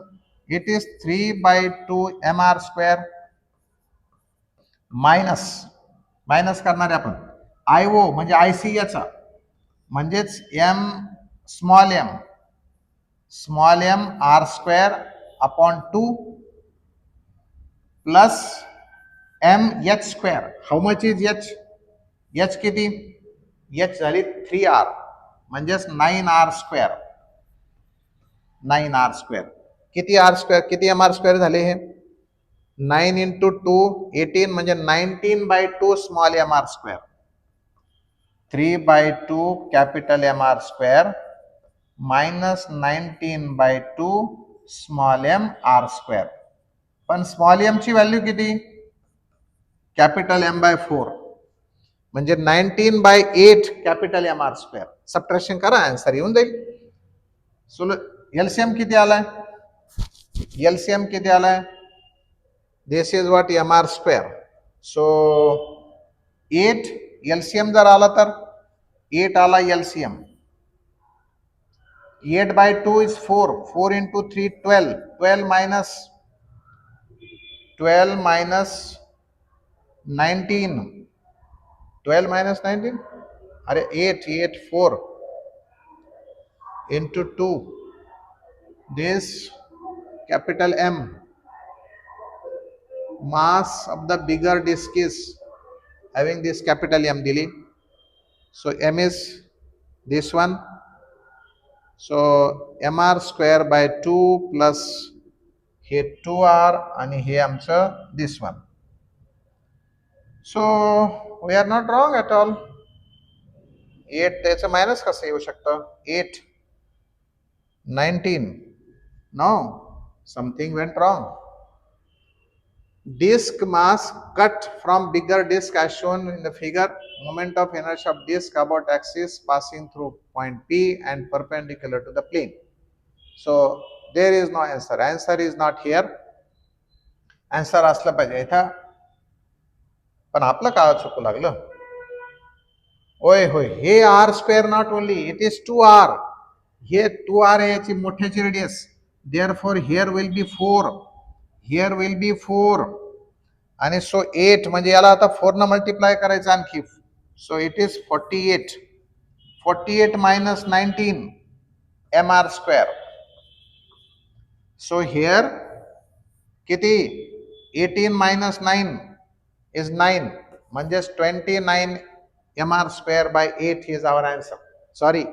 इट इज 3/2 mr² मायनस करणार आहे आपण IO म्हणजे IC याचा, म्हणजेच small m r² upon 2 plus mh². How much is h किती? h झाली 3r म्हणजेच 9r². 9r². किती r²? किती mr² झाले हे? 9 into 2 18 म्हणजे 19/2 small mr². 3/2 capital mr² minus 19/2 small mr². पण स्मॉल m ची व्हॅल्यू किती? कॅपिटल m/4 म्हणजे 19/8 कॅपिटल mr². सबट्रॅक्शन करा, आन्सर येऊन जाईल. सो एलसीएम किती आलाय? एलसीएम किती आलाय? This is what mr². So 8 LCM जर आला तर 8 आला LCM. 8/2 is 4. 4 into 3 12. 12 minus 19. 12 minus 19. अरे 8 4 into 2. This capital M. Mass of the bigger disk is having this capital M dili. So M is this one. So mr²/2 plus हे 2r आणि हे आमचं this one. So we are not wrong at all. 8 त्याचं minus कसं येऊ शकतं? 8 19. No, something went wrong. Disk mass cut from bigger disk as shown in the figure. Moment of inertia of disk about axis passing through point P and perpendicular to the plane. So there is no answer. Answer is not here. Answer असलं पाहिजे इथं, पण आपलं काय चुकू लागलं? होय होय, हे r² not only, it is 2r. हे 2r आहे याची मोठ्याची radius. Therefore here will be 4. Here will be 4. आणि सो 8 म्हणजे याला आता 4 न मल्टिप्लाय करायचं आणखी. So it is 48. 48 minus 19 mr². So here किती? 18 minus 9 is 9 म्हणजेच 29 mr²/8 is our answer. Sorry,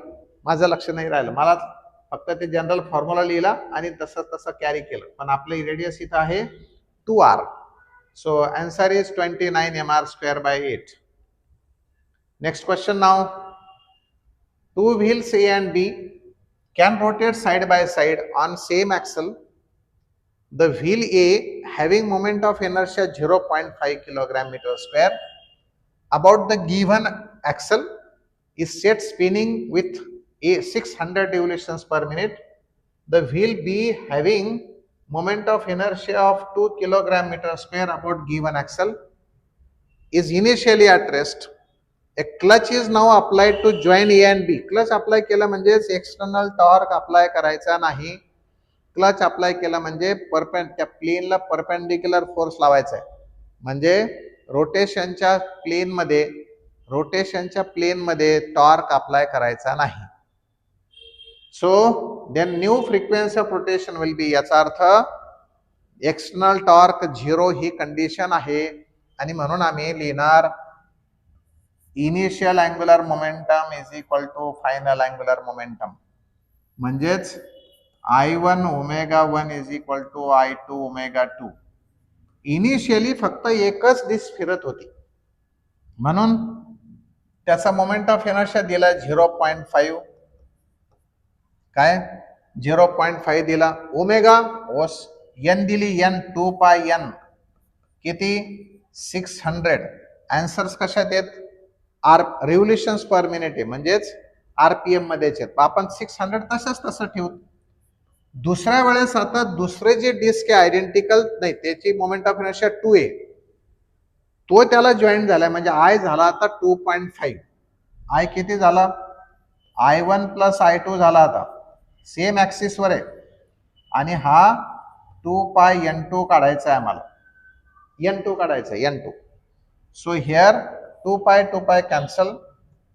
माझं लक्ष नाही राहिलं, मला फक्त ते जनरल फॉर्म्युला लिहिला आणि तसं कॅरी केलं, पण आपलं रेडियस इथं आहे 2r. So answer is 29 mr²/8. Next question now. Two wheels A and B can rotate side by side on same axle. The wheel A having moment of inertia 0.5 kg/m² about the given axle is set spinning with a 600 revolutions per minute. The wheel B having moment of inertia of 2 kg/m² about given axle is initially at rest. A clutch is now applied to join A and B. Clutch apply केला म्हणजे external torque apply करायचा नाही. Clutch apply केला म्हणजे त्या प्लेनला perpendicular force लावायचा आहे, म्हणजे रोटेशनच्या प्लेनमध्ये टॉर्क अप्लाय करायचा नाही. So then new frequency of rotation will be, याचा अर्थ एक्सटर्नल टॉर्क 0 ही कंडिशन आहे, आणि म्हणून आम्ही लिहिणार initial angular momentum is equal to final angular momentum. म्हणजेच I1 ω1 is equal to I2 ω2. Initially फक्त एकच डिस्क फिरत होती, म्हणून त्याचा मोमेंट ऑफ इनर्शिया दिला 0.5. काय 0.5 दिला. ओमेगा एन दिली, एन 2 पाय एन किती 600. आन्सर्स कशात आहेत? रिव्होल्युशन्स पर मिनिट आहे, म्हणजेच आरपीएम मध्येच आहेत. आपण 600 तसं ठेवू. दुसऱ्या वेळेस आता दुसरे जे डिस्क आहे आयडेंटिकल नाही, त्याची मोमेंट ऑफ इनर्शिया 2 आहे, तो त्याला जॉईन झालाय, म्हणजे आय झाला आता 2.5. आय किती झाला? I1 प्लस I2 झाला. आता सेम ऍक्सिसवर आहे आणि हा 2 पाय N2 काढायचा आहे आम्हाला. N2 काढायचं आहे, N2. सो हिअर 2 पाय कॅन्सल,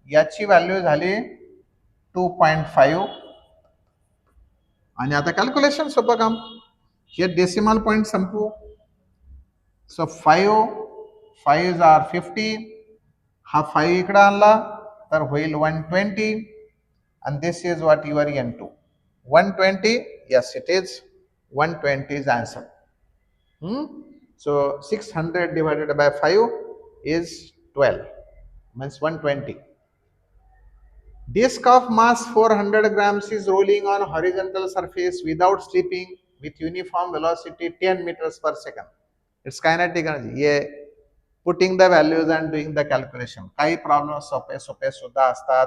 याची व्हॅल्यू झाली 2.5. आणि आता कॅल्क्युलेशन सोपं काम, हे डेसिमल पॉइंट संपू. सो 5 आर 50, हा 5 इकडे आणला तर होईल 120. and this is what your N2 120. Yes, it is 120 is answer. So 600 divided by 5 is 12, means 120. Disk of mass 400 grams is rolling on horizontal surface without slipping with uniform velocity 10 meters per second. It's kinetic energy. Yeah, putting the values and doing the calculation. काही problem सोपे सुद्धा असतात,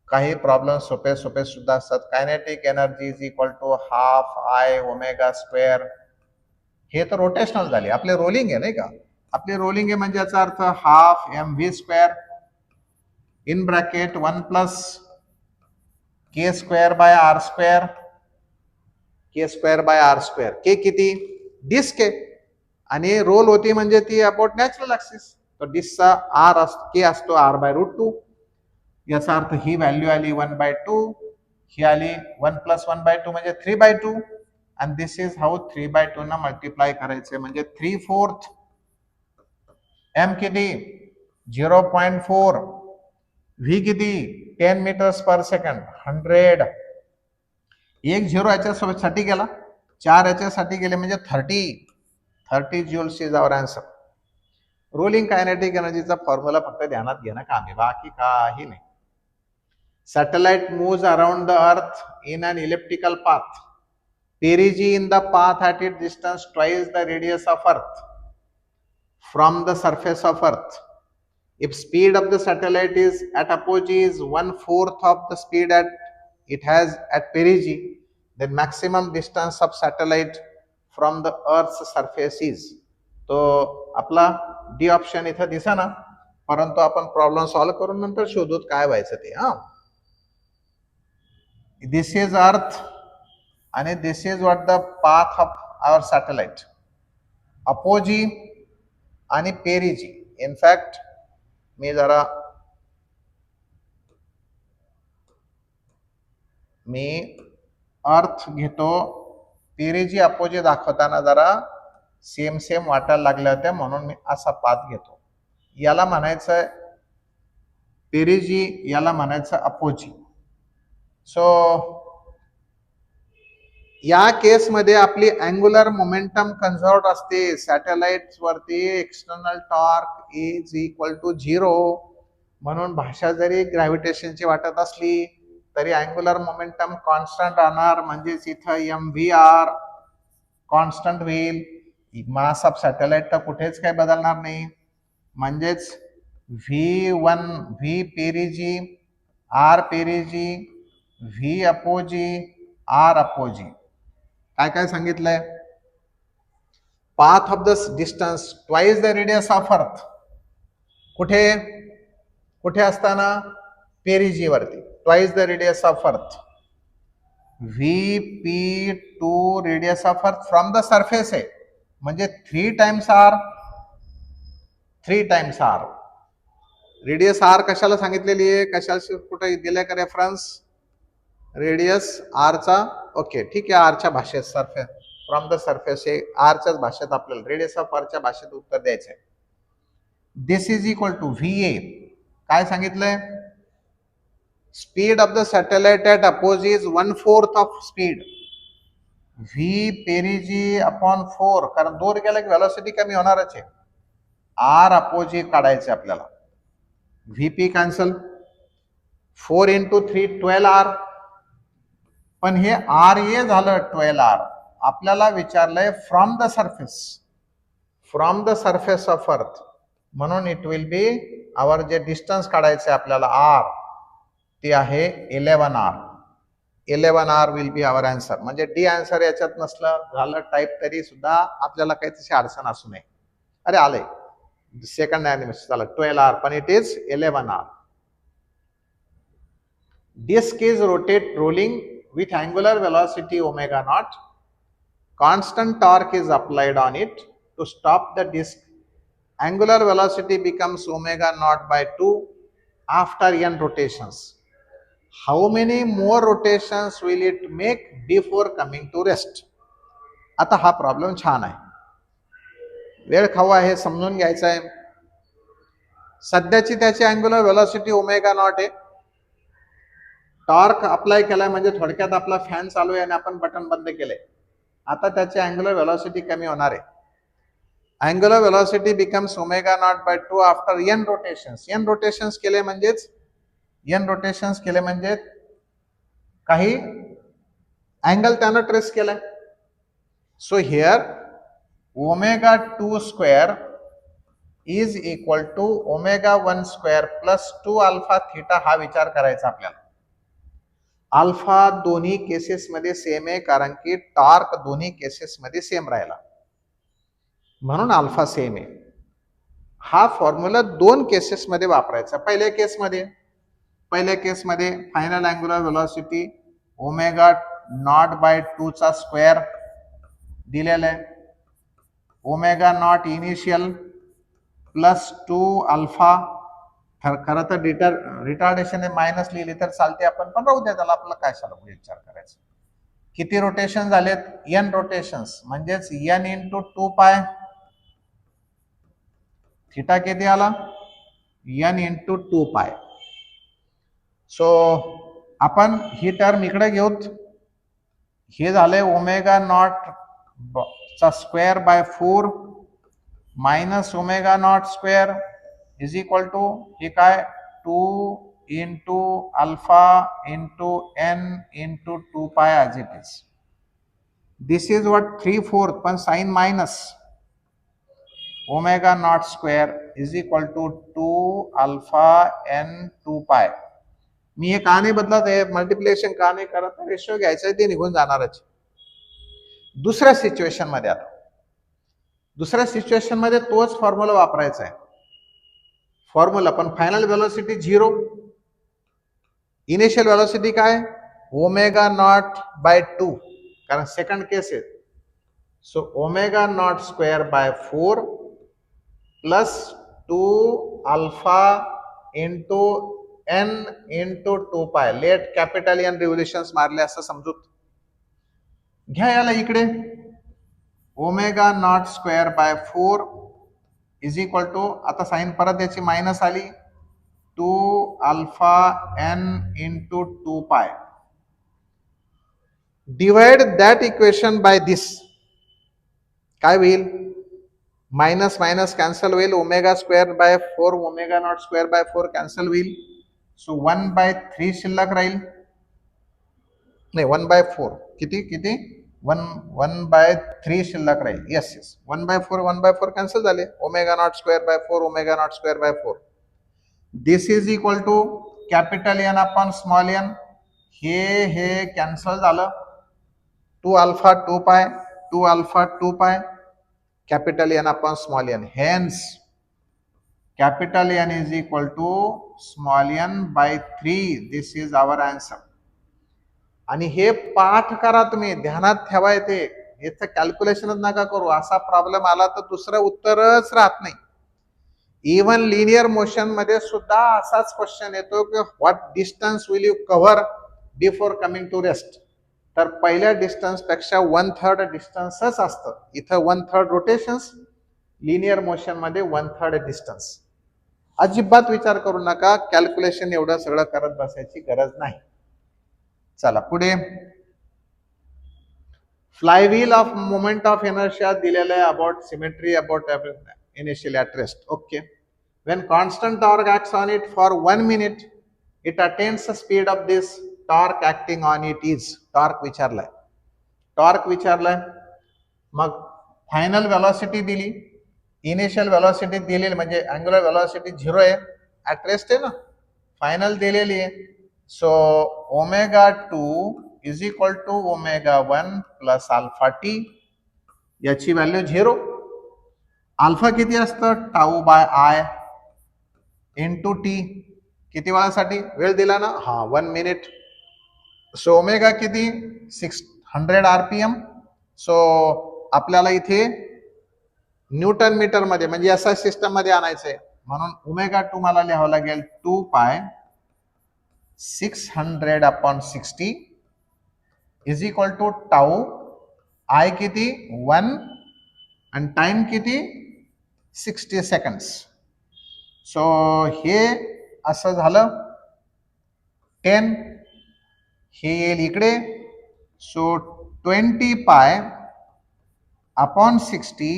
काही problem सोपे सुद्धा असतात. Kinetic energy is equal to half I omega square. हे तर रोटेशनल झाले, आपले रोलिंग आहे नाही का? आपले रोलिंग आहे म्हणजे याचा अर्थ half M V square in bracket 1 plus K square by R square. K square by R square. K किती? डिस्क आहे आणि रोल होती म्हणजे ती अबाउट नॅचरल ऍक्सिस. तर डिस्कचा आर के असतो आर बाय √2. याचा अर्थ ही व्हॅल्यू आली 1/2, ही आली 1 + 1/2 म्हणजे 3/2. आणि दिस इज हाऊ 3/2 ना मल्टिप्लाय करायचे, म्हणजे 3/4. एम किती? 0.4. व्ही किती? 10 meters per second. 100. एक 0 याच्यासाठी गेला, 4 याच्यासाठी गेले म्हणजे 30 joules is our answer. Rolling kinetic एनर्जीचा फॉर्म्युला फक्त ध्यानात घेणं काम आहे, बाकी काही नाही. Satellite moves around the earth in an elliptical path. Perigee in the path at its distance twice the radius of earth from the surface of earth. If speed of the satellite is at apogee is 1/4 of the speed it has at perigee, then maximum distance of satellite from the earth's surface is. तो आपला D option इथं दिसेना, परंतु आपण problem solve करून नंतर शोधूत काय व्हायचं ते. दिस इज अर्थ आणि this is what the path of our satellite. Apogee आणि पेरिजी. इनफॅक्ट मी अर्थ घेतो, पेरिजी अपोजी दाखवताना जरा सेम वाटायला लागल्या होत्या, म्हणून मी असा पाथ घेतो. याला म्हणायचं पेरिजी, याला म्हणायचं अपोजी. सो या केसमध्ये आपली अँग्युलर मोमेंटम कन्झर्व्ड असते. सॅटेलाइट्स वरती external torque is equal to 0. म्हणून भाषा जरी ग्रॅव्हिटेशनची वाटत असली तरी अँग्युलर मोमेंटम कॉन्स्टंट राहणार, म्हणजेच इथं एम व्ही आर कॉन्स्टंट होईल. मास ऑफ सॅटेलाइट तर कुठेच काही बदलणार नाही, म्हणजेच V1 V perigee, R perigee, V apogee, R apogee. काय सांगितलंय? Path of the distance twice the radius of earth. कुठे असताना? पेरिजी वरती. ट्वाइस द रेडियस ऑफ अर्थ. VP2 radius of earth from the surface आहे, म्हणजे 3 times R. रेडियस आर कशाला सांगितलेली आहे? कशाला कुठे दिलाय का रेफरन्स? रेडियस आरचा. ओके, ठीक आहे. आरच्या भाषेत सरफेस फ्रॉम द सरफेस हे आरच्याच भाषेत आपल्याला रेडियस ऑफ आरच्या भाषेत उत्तर द्यायचं आहे. This is equal to VA. काय सांगितलंय? Speed of the satellite at apogee is 1/4 of speed. V पेरिजी upon 4, कारण दूर गेला की व्हेलॉसिटी कमी होणारच आहे. आर अपोजी काढायचे आपल्याला. VP cancel. 4 × 3 12R. पण हे आर ए झालं 12R. आपल्याला विचारलंय from the surface of earth, म्हणून इट विल बी आवर जे डिस्टन्स काढायचे आपल्याला आर ते आहे 11R. 11R will be our answer. म्हणजे डी आन्सर याच्यात नसलं झालं टाईप तरी सुद्धा आपल्याला काही तशी अडचण असू नये. अरे आले सेकंड ॲनिमेशन चला 12R, पण it is 11R. Disk is rolling with angular velocity omega naught. Constant torque is applied on it to stop the disk. Angular velocity becomes omega naught by 2 after n rotations. How many more rotations will it make before coming to rest? आता हा problem छान आहे, वेळ खाऊ आहे, समजून घ्यायचा आहे. सध्याची त्याची अँग्युलर व्हेलॉसिटी ओमेगा नॉट आहे. टॉर्क अप्लाय केलाय म्हणजे थोडक्यात आपला फॅन चालू आहे आणि आपण बटन बंद केले. आता त्याची अँग्युलर व्हेलॉसिटी कमी होणार आहे. Angular velocity becomes omega naught by 2 after n rotations. n rotations केले म्हणजे काही अँगल त्यानं ट्रेस केलाय. So here omega 2 square is equal to omega 1 square plus 2 alpha theta हा विचार करायचा आपल्याला. अल्फा दोन्ही केसेस मध्ये सेम आहे, कारण की टॉर्क दोन्ही केसेस मध्ये सेम राहिला, म्हणून अल्फा सेम आहे. हा फॉर्म्युला दोन केसेस मध्ये वापरायचा. पहिल्या केसमध्ये final angular velocity omega naught by 2 चा स्क्वेअर दिलेला आहे. Omega naught initial plus 2 alpha. खरं तर रिटार्डेशन मायनस लिहिली तर चालते आपण, पण राहू द्या त्याला, आपल्याला काय झालं विचार करायचा. किती रोटेशन झालेत? n रोटेशन्स, म्हणजेच n इंटू 2 पाय. थिटा किती आला? n इंटू 2 पाय. सो आपण ही टर्म इकडे घेऊत. हे झाले ओमेगा नॉट चा square by 4 minus omega naught square is equal to हे काय 2 into alpha into n into 2 pi as it is. This is what 3/4, पण sign minus omega naught square is equal to 2 alpha n 2 पाय. मी हे का नाही बदलत आहे, multiplication का नाही करत, रेशो घ्यायचा आहे, ते निघून जाणारच. दुसऱ्या सिच्युएशन मध्ये तोच फॉर्म्युला वापरायचा आहे. फॉर्म्युला पण फायनल व्हेलॉसिटी 0, इनिशियल व्हेलॉसिटी काय ओमेगा नॉट बाय 2, कारण सेकंड केस आहे. So omega naught square by 4 plus 2 alpha into n into 2 पाय. लेट कॅपिटल n रिव्होल्युशन्स मारले असं समजूत घ्या. याला इकडे omega naught square by 4 is equal to, आता साइन परत याची मायनस आली, 2 alpha n into 2 pi. Divide that equation by this. काय होईल? मायनस मायनस कॅन्सल होईल. Omega square by 4 omega naught square by 4 cancel होईल. सो 1/3 शिल्लक राहील. नाही 1/4 किती 1/3 शिल्लक राहील. येस 1/4 कॅन्सल झाले. Omega naught square by 4 omega naught square by 4. This is equal to capital n upon small n. हे कॅन्सल झालं. 2 alpha 2 pi 2 alpha 2 pi capital n upon small n. Hence capital n is equal to small n by 3. This is our answer. आणि हे पाठ करा, तुम्ही ध्यानात ठेवाय, ते याचं कॅल्क्युलेशनच नका करू. असा प्रॉब्लेम आला तर दुसरं उत्तरच राहत नाही. इव्हन लिनियर मोशन मध्ये सुद्धा असाच क्वेश्चन येतो की what distance will you cover before coming to rest. तर पहिल्या डिस्टन्स पेक्षा 1/3 डिस्टन्सच असतं. इथं 1/3 रोटेशन्स, लिनियर मोशन मध्ये 1/3 डिस्टन्स. अजिबात विचार करू नका, कॅल्क्युलेशन एवढं सगळं करत बसायची गरज नाही. चला पुढे. Flywheel of moment of inertia दिलेलं आहे. About symmetry about initial at rest. Okay. When constant torque acts on it for 1 minute, it attains the speed of this torque acting on it is. Torque विचारलाय, torque विचारलाय. मग final velocity दिली, initial velocity दिलेली म्हणजे angular velocity 0 आहे, at rest आहे ना. Final दिलेली आहे. So omega 2 is equal to omega 1 plus alpha t. याची व्हॅल्यू 0. अल्फा किती असतं, tau by I into t. किती वेळासाठी वेळ दिला ना, हा 1 मिनिट. सो ओमेगा किती 600 आरपीएम. सो आपल्याला इथे न्यूटन मीटर मध्ये म्हणजे एसआय सिस्टम मध्ये आणायचंय, म्हणून ओमेगा 2 मला लिहावं लागेल 2 pi 600/60 is equal to tau. I किती 1 आणि टाइम किती 60 सेकंड्स. सो हे असं झालं 10. हे येईल इकडे. So 20 pi upon 60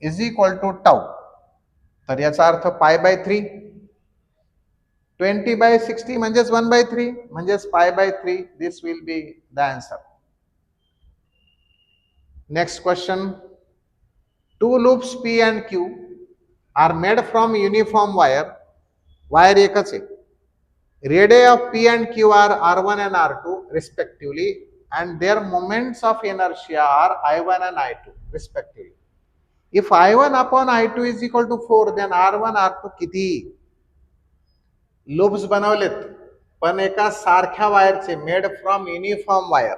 is equal to tau. तर याचा अर्थ पाय बाय 3. 20/60 म्हणजेच 1/3 म्हणजेच pi by 3. This will be the answer. Next question. 2 loops P and Q are made from uniform wire. Wire एकच आहे. Radii of P and Q are R1 and R2 respectively and their moments of inertia are I1 and I2 respectively. If I1 upon I2 is equal to 4, then R1 R2 किती. Loops बनवलेत पण एका सारख्या वायरचे, made from uniform wire.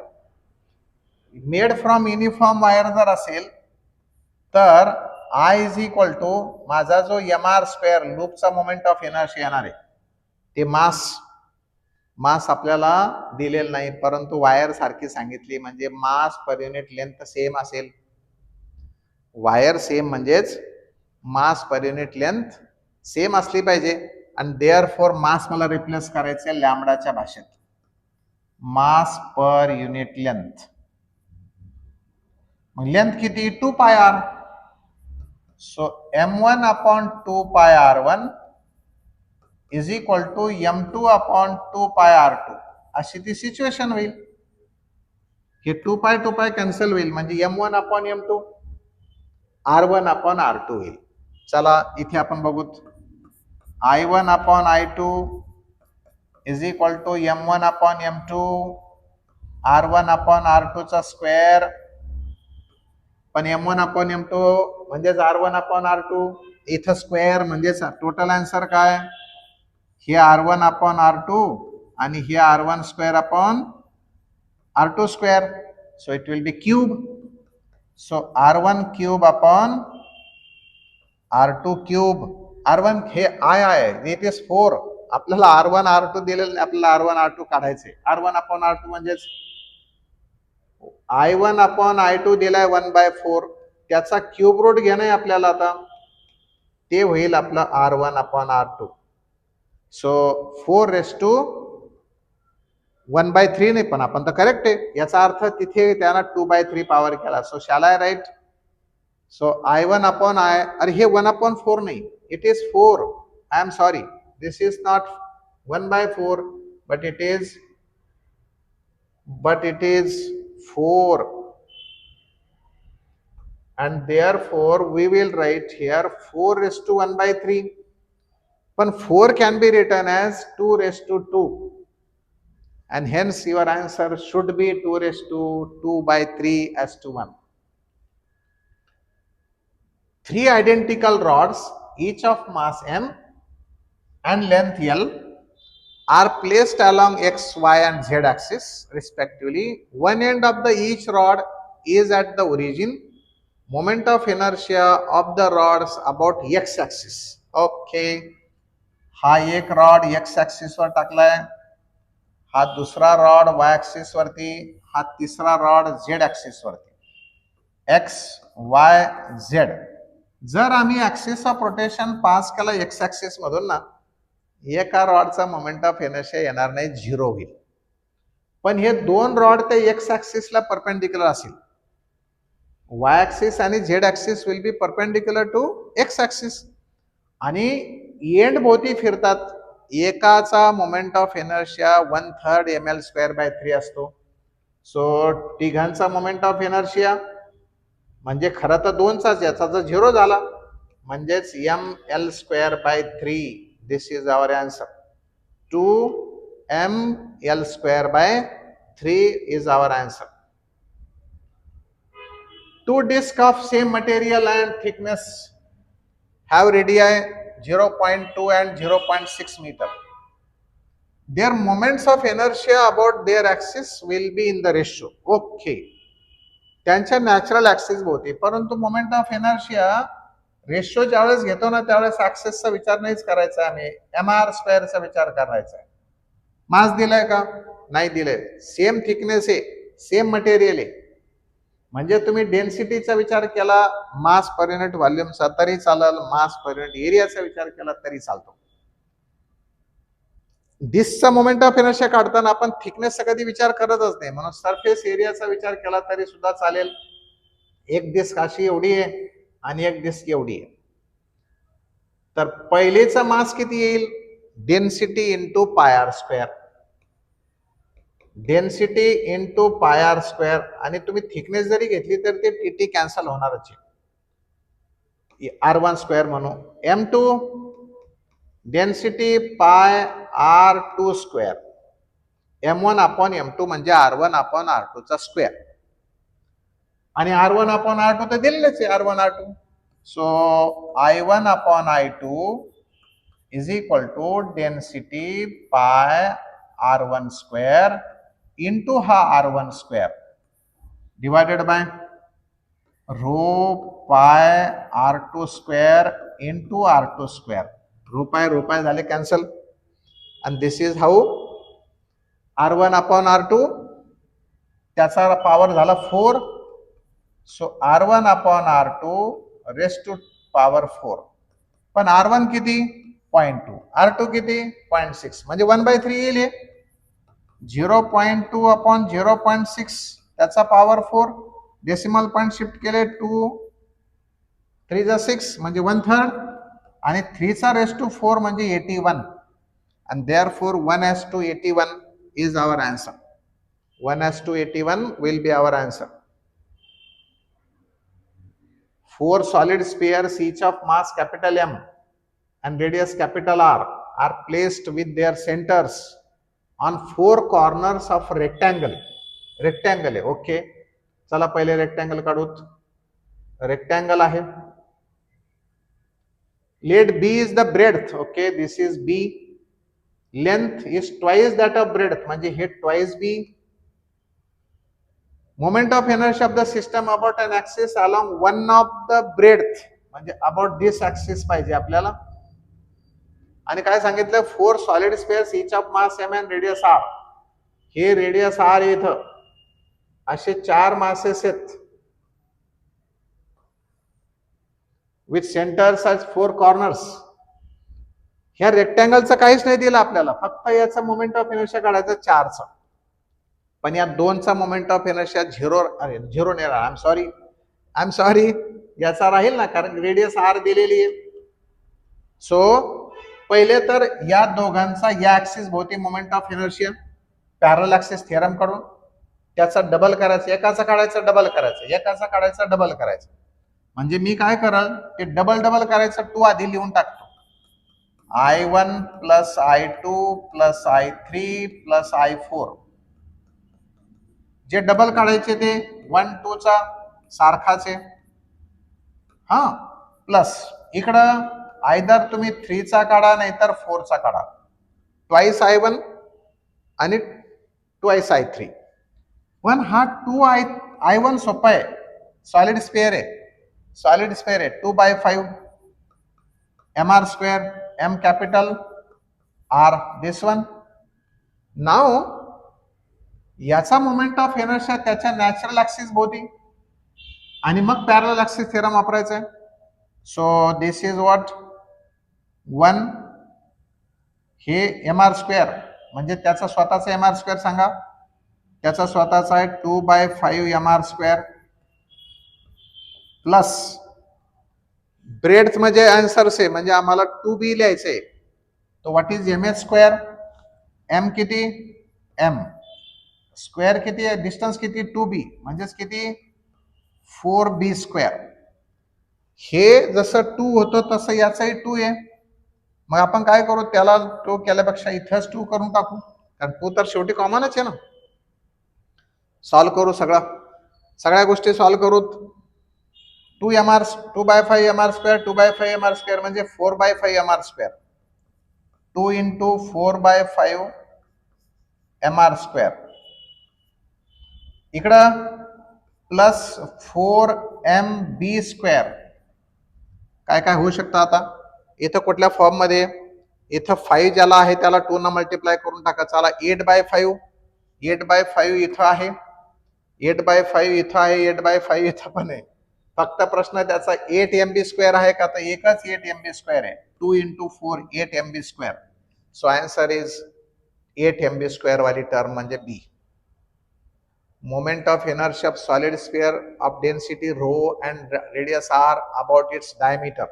Made from uniform wire जर असेल तर I is equal to माझा जो mr² लूपचा मोमेंट ऑफ इनर्शिया येणार आहे ते मास आपल्याला दिलेलं नाही, परंतु वायर सारखी सांगितली म्हणजे mass per unit length same असेल. वायर सेम म्हणजेच मास पर युनिट लेंथ सेम असली पाहिजे. आणि देअर फॉर मास मला रिप्लेस करायचं आहे लॅम्बडाच्या भाषेत, मास पर युनिट लेंथ. मग लेंथ किती 2 पाय आर. सो m1 अपॉन 2 पाय r1 is equal to m2 upon 2 पाय r2. अशी ती सिच्युएशन होईल. हे 2 पाय कॅन्सल होईल म्हणजे m1 upon m2 r1 upon r2 होईल. चला इथे आपण बघू. I1 upon I2 is equal to m1 upon m2 r1 upon r2 चा स्क्वेअर. पण m1 अपॉन m2 म्हणजेच r1 अपॉन r2. इथं स्क्वेअर म्हणजेच टोटल आन्सर काय, हे r1 अपॉन r2 आणि हे r1 square upon r2 square. So it will be cube. So r1 cube upon r2 cube. r1 हे आय आहे, इट इज 4. आपल्याला r1 r2 दिलेलं नाही, आपल्याला r1 r2 काढायचे. r1 अपॉन r2 म्हणजेच I1 अपॉन I2 दिलाय 1/4. त्याचा क्यूब रूट घेणं आहे आपल्याला आता, ते होईल आपलं r1 अपॉन r2. सो 4/1/3 नाही, पण आपण तर करेक्ट आहे. याचा अर्थ तिथे त्यानं 2/3 पॉवर केला. So shall I write. So I1 upon I, अरे हे 1/4 नाही, it is 4. I am sorry, this is not 1/4 but it is 4, and therefore we will write here 4/1/3. but 4 can be written as 2/2 and hence your answer should be 2/2/3:1. 3 identical rods, each of mass m and length L, are placed along x, y and z axis respectively. One end of the each rod is at the origin. Moment of inertia of the rods about x axis. Okay, हा एक rod x axis वर टाकलाय, हा दुसरा rod y axis वरती, हा तिसरा rod z axis वरती. x y z. जर आम्ही ऍक्सिस ऑफ रोटेशन पास केला x axis मधून ना, एका रॉडचा मोमेंट ऑफ इनर्शिया येणार नाही, 0 होईल. पण हे दोन रॉड ते एक्स ऍक्सिसला परपेंडिक्युलर असेल. वाय ऍक्सिस आणि z axis will be perpendicular to x axis आणि एंड भोवती फिरतात. एकाचा मोमेंट ऑफ इनर्शिया 1/3 ml²/3 असतो. सो तिघांचा मोमेंट ऑफ इनर्शिया म्हणजे खरं तर दोनचाच, याचा जर 0 झाला म्हणजेच ml²/3. This is our answer. 2ml²/3 is our answer. Two discs of same material and thickness have radii 0.2 and 0.6 meter. Their moments of inertia about their axis will be in the ratio. Okay. त्यांच्या natural axis भोवती, परंतु moment of inertia ratio ज्यावेळेस घेतो ना त्यावेळेस ऍक्सेसचा विचार नाहीच करायचा, आम्ही mr² विचार करायचा. मास दिलाय का? नाही दिलंय. सेम थिकनेस आहे, सेम मटेरियल आहे, म्हणजे तुम्ही डेन्सिटीचा विचार केला मास पर युनिट व्हॉल्यूमचा तरी चालेल, मास पर युनिट एरियाचा विचार केला तरी चालतो. डिस्कचा मोमेंट ऑफ इनर्शिया काढताना आपण थिकनेसचा कधी विचार करतच नाही, म्हणून सरफेस एरियाचा विचार केला तरी सुद्धा चालेल. एक डिस्क अशी एवढी आहे आणि एक डिस्क एवढी आहे. तर पहिलेचा मास किती येईल? Density into πr². Density into πr², आणि तुम्ही थिकनेस जरी घेतली तर ते टी कॅन्सल होणारच आहे. r1² म्हणू. m2 density πr². m1/m2 म्हणजे r1/r2 चा स्क्वेअर, आणि r1/r2 तर दिलेलेच आहे, r1r2. So I1/I2 is equal to density πr1² into हा r1² divided by rho pi r2² into r2². rho pi झाले cancel, and this is how r1/r2 त्याचा power झाला 4. So r1/r2 raised to power 4. पण r1 किती? 0.2. r2 किती? 0.6. म्हणजे 1/3 येईल. 0.2/0.6 त्याचा पॉवर 4. डेसिमल पॉइंट शिफ्ट केले 2 3 6 म्हणजे 1/3, आणि 3 रेस्ट टू 4 म्हणजे 81. and therefore 1:81 is our answer. 1:81 will be our answer. 4 solid spheres each of mass capital M and radius capital R are placed with their centers on 4 corners of rectangle. rectangle आहे. Okay, चला पहिले rectangle काढूत. Rectangle आहे. let B is the breadth. okay, this is B. length is twice that of breadth म्हणजे हे twice B. moment of inertia of the system about an axis along one of the breadth म्हणजे about this axis पाहिजे आपल्याला. आणि काय सांगितलं? 4 solid spheres each of mass M and radius R. हे radius R इथं असे 4 मासेस आहेत with centers as 4 corners. ह्या रेक्टँगलचं काहीच नाही दिलं आपल्याला, फक्त याचा मोमेंट ऑफ इनर्शिया काढायचा 4चा. पण या 2चा मोमेंट ऑफ इनर्शिया 0 नाही राहणार. आय एम सॉरी याचा राहील ना, कारण रेडियस R दिलेली आहे. सो पहिले तर या दोघांचा या ऍक्सिस भोवती moment of inertia parallel axis theorem काढून त्याचा डबल करायचं. एकाचा काढायचा डबल करायचं, एकाचा काढायचा डबल करायचं. म्हणजे मी काय कराल ते डबल करायचं. 2 आधी लिहून टाकतो. I1 plus I2 plus I3 plus I4. जे डबल काढायचे ते 1 2 चा सारखाच आहे. हा, प्लस इकडं आयदर तुम्ही 3 चा काढा नाहीतर 4 चा काढा. ट्वाइस I1 आणि ट्वाइस I3. पण हा 2 I1 सोपा आहे, सॉलिड स्पेअर आहे. 2/5 mr², m capital R this one. Now याचा मोमेंट ऑफ इनर्शिया त्याच्या नॅचरल ऍक्सिस भोवती, आणि मग पॅरलल ऍक्सिस थेरम वापरायचा आहे. So this is what 1. हे mr² म्हणजे त्याचा स्वतःचा mr² सांगा. त्याचा स्वतःचा आहे 2/5 mr² प्लस ब्रेड्थ म्हणजे आन्सर से म्हणजे आम्हाला 2b लिहायचंय. तो what is m h square? M किती? एम स्क्वेअर किती आहे? डिस्टन्स किती? 2b म्हणजेच किती? 4b square. हे जसं 2 होतं तसं याचाही 2 आहे. मग आपण काय करू? त्याला 2 केल्यापेक्षा इथंच 2 करून टाकू, कारण 2 तर शेवटी कॉमनच आहे ना. सॉल्व्ह करू सगळ्या गोष्टी सॉल्व्ह करू. 2/5 mr स्क्वेअर 2/5 mr स्क्वेअर म्हणजे 4/5 mr square. 2 into 4/5 mr square. इकडं प्लस 4mb स्क्वेअर. काय काय होऊ शकतं आता? इथं कुठल्या फॉर्म मध्ये? इथं 5 ज्याला आहे त्याला 2 न मल्टिप्लाय करून टाका. चला 8/5 इथं आहे, 8/5 इथं आहे, 8/5 इथं पण आहे. फक्त प्रश्न त्याचा 8 MB स्क्वेअर आहे का? तर एकच 8 MB स्क्वेअर आहे. 2 into 4 8 MB square. So answer is 8 MB square वाली टर्म म्हणजे बी. Moment of inertia of solid sphere of density rho and radius r about its diameter.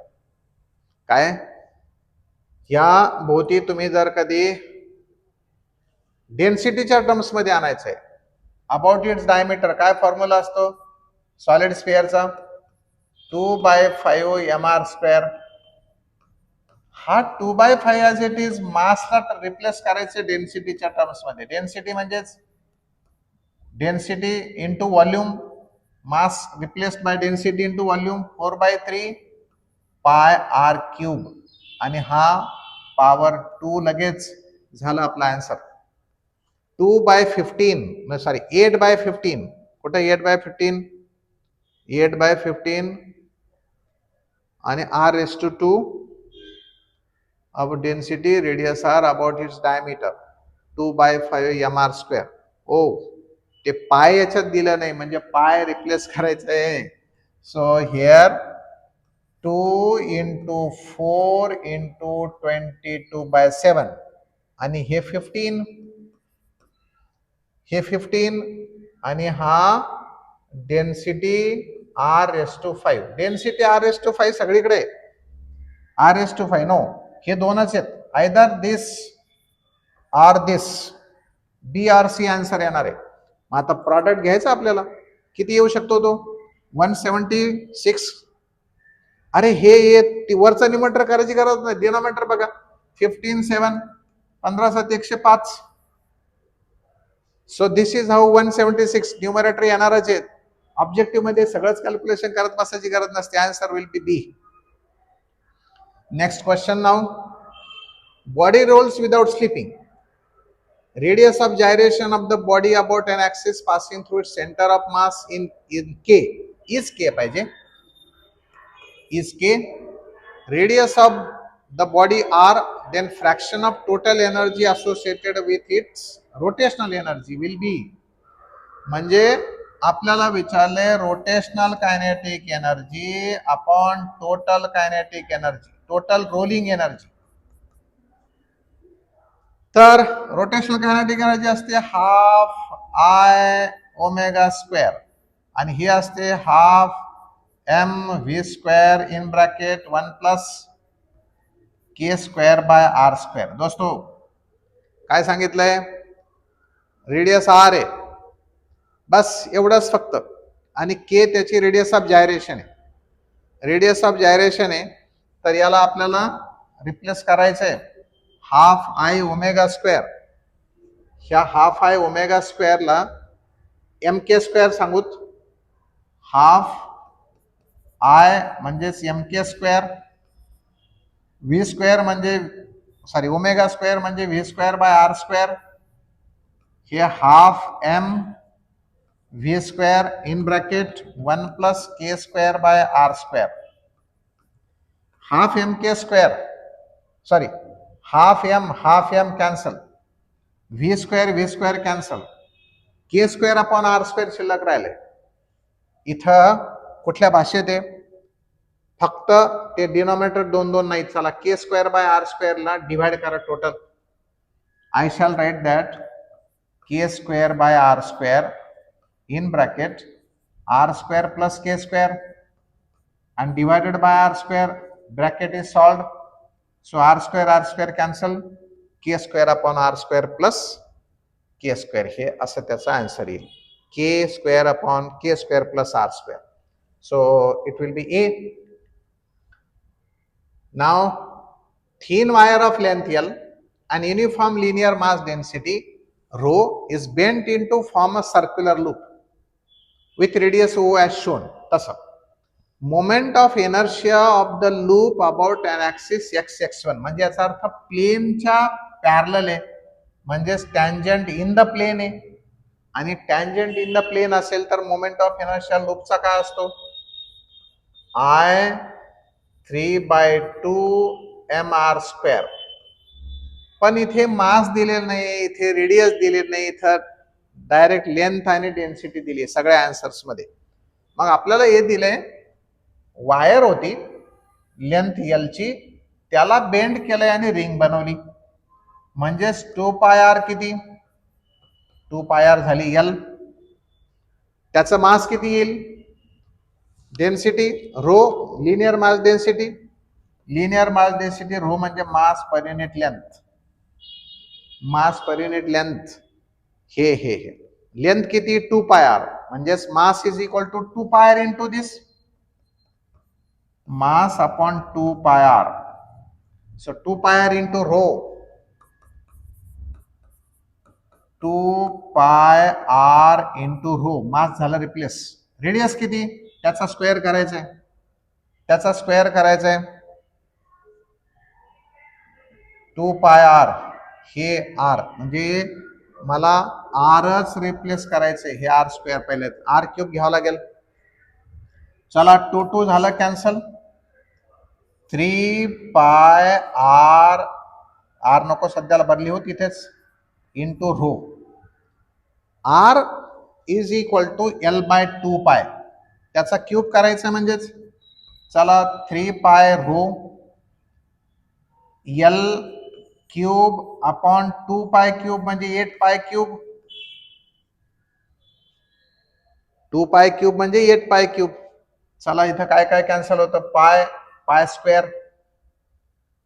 काय? या भोवती तुम्ही जर कधी डेन्सिटीच्या टर्म्स मध्ये आणायचं आहे, अबाउट इट्स डायमीटर काय फॉर्म्युला असतो सॉलिड स्फिअरचा? 2/5 mr स्क्वेअर. हा 2/5 ॲज इट इज मासला रिप्लेस करायचे डेन्सिटीच्या टर्म्स मध्ये. डेन्सिटी म्हणजेच density into volume, mass replaced by density into volume. 4/3 pi R cube आणि हा पॉवर 2 लगेच झाला आपला आन्सर. 2/15 सॉरी 8/15. कुठे 8/15? 8/15 आणि r⁻² of density radius r about its diameter 2/5 mr square. ओ ते पाय याच्यात दिलं नाही म्हणजे पाय रिप्लेस करायचं आहे. सो हिअर 2 into 4 into 22/7 आणि हे 15 आणि हा डेन्सिटी r⁵. डेन्सिटी r⁵ सगळीकडे r⁵ नो, हे दोनच आहेत, आयदर दिस आर दिस. BRC आन्सर येणार आहे. मग आता प्रॉडक्ट घ्यायचा आपल्याला. किती येऊ शकतो तो? 176. अरे हे वरचा निमंत्र करायची गरज नाही. डिनॉमिनेटर बघा 15 7 15 7 105. So this is how 176 numerator येणारच आहेत. ऑब्जेक्टिव्ह मध्ये सगळंच कॅल्क्युलेशन करत बसायची गरज नसते. Answer will be B. Next question now. Body rolls without slipping. Radius of gyration of the body about an axis passing through its center of mass in K is K पाहिजे. Is K. Radius of the body R, then fraction of total energy associated with its rotational energy will be. म्हणजे आपल्याला विचारले rotational kinetic energy upon total kinetic energy, total rolling energy. तर rotational kinetic energy असते half I omega square आणि ही असते half mv square in bracket 1 plus k square by r square. दोस्तो काय सांगितलंय? रेडियस r आहे, बस एवढंच फक्त, आणि k त्याची रेडियस ऑफ जायरेशन आहे. रेडियस ऑफ जायरेशन आहे, तर याला आपल्याला रिप्लेस करायचं आहे हाफ I ओमेगा स्क्वेअर. ह्या हाफ I ओमेगा स्क्वेअरला mk स्क्वेअर सांगूत. हाफ I म्हणजेच mk स्क्वेअर, v स्क्वेअर म्हणजे सॉरी ओमेगा स्क्वेअर म्हणजे v square by r square. हे half m v square in bracket 1 plus k square by r square. Half mk square sorry half m cancel, v square cancel, k square upon r square शिल्लक राहिले. इथं कुठल्या भाषेत आहे? फक्त ते denominator 2 नाही. चला k square by r square ला डिवाइड करा total. I shall write that k square by r square in bracket r square plus k square and divided by r square. Bracket is solved. So r square cancel, k square upon r square plus k square, हे असं त्याचा answer येईल. k square upon k square plus r square. So it will be A. Now thin wire of length L and uniform linear mass density rho is bent into form a circular loop with radius O as shown. तसं moment of inertia of the loop about an axis x1, म्हणजे याचा अर्थ प्लेनच्या parallel आहे, म्हणजेच tangent in the plain आहे. आणि tangent in the plain असेल तर मोमेंट ऑफ इनर्शिया लूपचा काय असतो, I3/2 mr². पण इथे मास दिलेलं नाही, इथे रेडियस दिलेलं नाही, इथं डायरेक्ट लेंथ आणि डेन्सिटी दिली आहे सगळ्या आन्सर्स मध्ये. मग आपल्याला हे दिलंय, वायर होती लेंथ एलची, त्याला बेंड केलंय आणि रिंग बनवली, म्हणजेच 2πr किती, 2πr झाली एल. त्याचं मास किती येईल, density rho, linear mass density, linear mass density rho म्हणजे mass per unit length, mass per unit length. हे लेंथ किती 2πr, म्हणजेच mass is equal to 2πr into this mass upon 2πr. So 2πr into rho, 2πr into rho, mass झालं replace. Radius किती, त्याचा square करायचा आहे, त्याचा square करायचा आहे 2πr, हे r, म्हणजे मला rच रिप्लेस करायचंय, हे r स्क्वेअर पहिले r क्यूब घ्यावं लागेल. चला 2 झालं कॅन्सल, 3πr, r नको सध्याला बदली होती इथेच, into rho, r is equal to L/2π, त्याचा क्यूब करायचा म्हणजेच. चला 3π rho L cube upon 2π cube म्हणजे 8π क्यूब, 2π क्यूब म्हणजे 8π क्यूब. चला इथं काय काय कॅन्सल होतं, पाय स्क्वेअर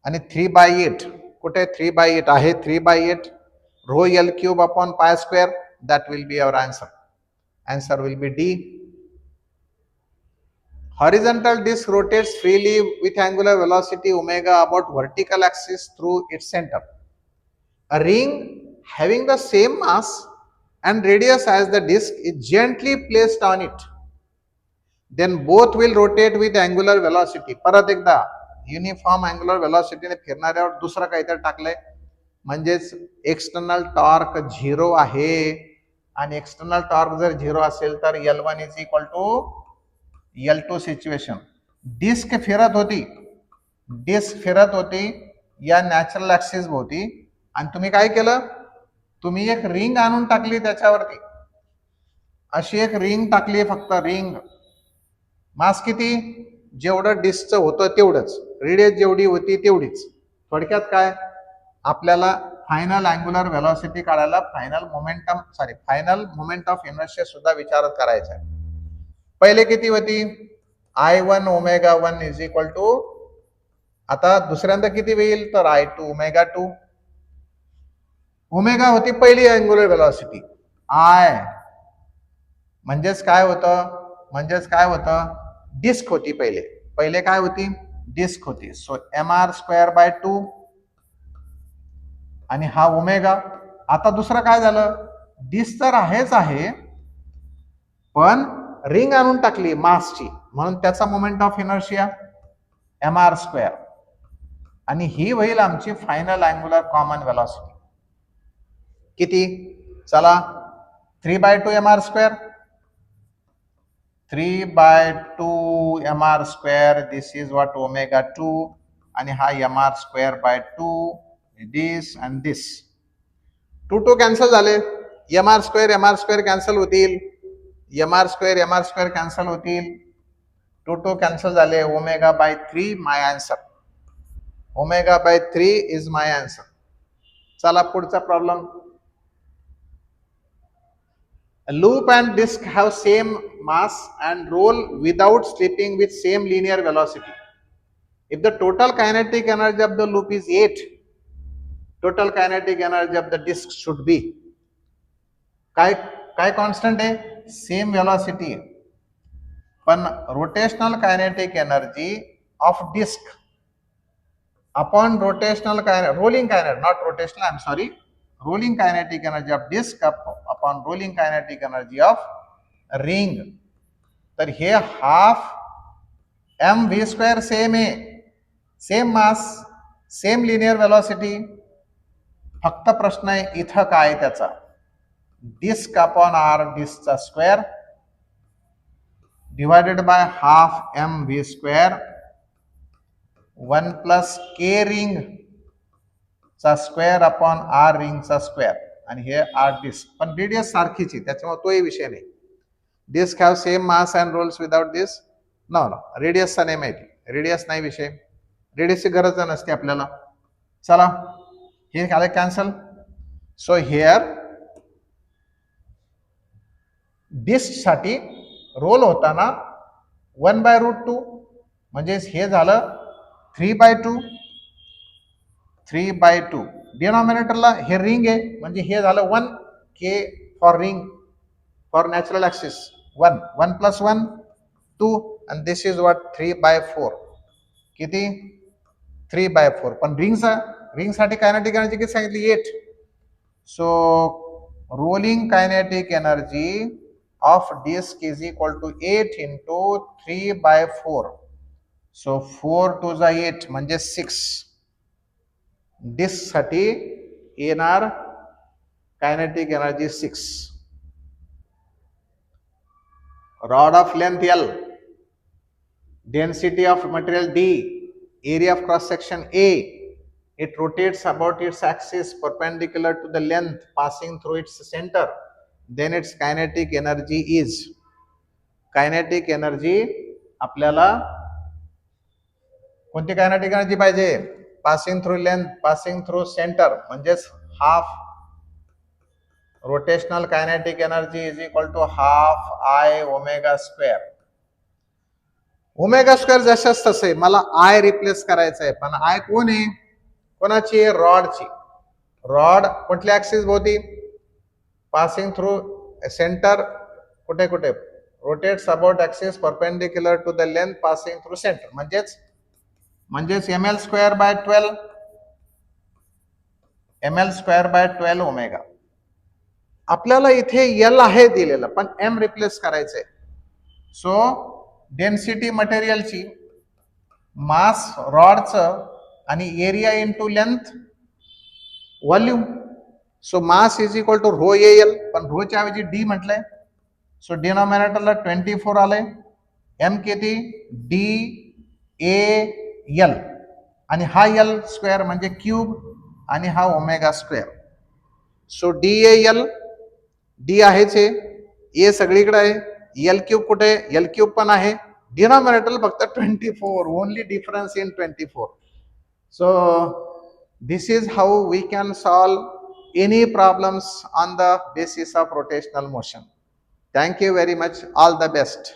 आणि 3/8, कुठे 3/8 आहे, 3/8 rho L cube upon pi square, that will be our answer. Answer will B D. Horizontal disk rotates freely with angular velocity omega about vertical axis through its center. A ring having the same mass and radius as the disk is gently placed on it. Then both will rotate with angular velocity. परत एकदा uniform angular व्हेलॉसिटीने फिरणाऱ्यावर दुसरं काहीतरी टाकलंय, म्हणजेच external torque 0 आहे, आणि external torque जर 0 असेल तर L1 is equal to L2 situation. Disc फिरत होती या नॅचरल ऍक्सिस भोवती, आणि तुम्ही काय केलं, तुम्ही एक रिंग आणून टाकली त्याच्यावरती, अशी एक रिंग टाकली, फक्त रिंग. मास किती, जेवढं डिस्कचं होतं तेवढंच, रेडियस जेवढी होती तेवढीच. थोडक्यात काय, आपल्याला फायनल अँग्युलर व्हेलॉसिटी काढायला फायनल मोमेंट ऑफ इनर्शिया सुद्धा विचारत करायचा आहे. पहिले किती होती, I1 ω1 इज इक्वल टू, आता दुसऱ्यांदा किती होईल तर I2 ω2. ओमेगा होती पहिली अँग्युलर व्हेलॉसिटी, I म्हणजेच काय होतं, डिस्क होती पहिले काय होती, डिस्क होती. सो mr²/2 आणि हा ओमेगा. आता दुसरं काय झालं, डिस्क तर आहेच आहे, पण रिंग आणून टाकली मासची, म्हणून त्याचा मोमेंट ऑफ इनर्शिया mr², आणि ही होईल आमची फायनल अँग्युलर कॉमन व्हेलॉसिटी. किती, चला 3/2 mr², 3/2 mr², this is what ω2, आणि हा mr²/2, this and this. 2 cancel झाले, mr² कॅन्सल होतील, mr² कॅन्सल होतील, 2 कॅन्सल झाले, ω/3 माय आन्सर, ω/3 इज माय आन्सर. चला पुढचा problem. A loop and disk have same mass and roll without slipping with same linear velocity. If the total kinetic energy of the loop is 8, total kinetic energy of the disk should be काय काय constant आहे, same velocity, पण rotational kinetic energy of disc upon rotational rolling kinetic, not rotational, I'm sorry, rolling kinetic energy of disk upon rolling kinetic energy of ring. तर हे half M V square same आहे, same mass, same linear velocity. फक्त प्रश्न आहे इथं काय त्याचा, disc upon R डिस्कचा square divided by half M V square 1 plus K ring चा स्क्वेअर अपॉन आर रिंग चा स्क्वेअर, आणि हे आर डिस्क, पण रेडियस सारखीच आहे त्याच्यामुळे तोही विषय नाही. Disc have same mass and rolls without this. No रेडियसचा नाही माहिती, रेडियस नाही विषय, रेडियसची गरज नसते आपल्याला. चला हे झालं कॅन्सल. सो हिअर डिस्क साठी रोल होताना 1/√2 म्हणजे हे झालं 3/2, 3/2. डिनॉमिनेटरला हे रिंग आहे म्हणजे हे झालं 1 K for ring, for natural axis 1, 1 + 1 2, and this is what 3/4. किती 3/4. पण रिंग साठी कायनेटिक एनर्जी किती सांगितली 8. So rolling kinetic energy of disc is equal to 8 into 3/4. So 4 to the 8 म्हणजे 6. डिस्क साठी येणार kinetic energy 6. Rod of length L, density of material D, area of cross section A, it rotates about its axis perpendicular to the length passing through its center, then its kinetic energy is. kinetic energy आपल्याला कोणती kinetic energy पाहिजे, passing through length, passing through centre, म्हणजेच half rotational kinetic energy is equal to half I omega square. Omega square जशाच तसे मला I replace करायचं आहे, पण आय कोण आहे, कोणाची आहे, रॉडची. रॉड कुठल्या ऍक्सिस भोवती, पासिंग थ्रू सेंटर, कुठे कुठे rotates about axis perpendicular to the length passing through centre, म्हणजेच ml²/12, ml²/12 ओमेगा. आपल्याला इथे एल आहे दिलेलं, पण एम रिप्लेस करायचंय. सो डेन्सिटी मटेरियलची, मास रॉडचं, आणि area into length volume. So mass is equal to rho L, पण रोच्या ऐवजी डी म्हटलंय. सो डिनॉमिनेटरला 24 आलंय, एम किती डी ए एल, आणि हा एल स्क्वेअर म्हणजे क्यूब, आणि हा omega square. So D A L, D आहेच आहे, ए सगळीकडे आहे, एल क्यूब कुठे, एल क्यूब पण आहे, डिनॉमिनेटर फक्त 24, only difference in 24. So this is how we can solve any problems on the basis of rotational motion. Thank you very much, all the best.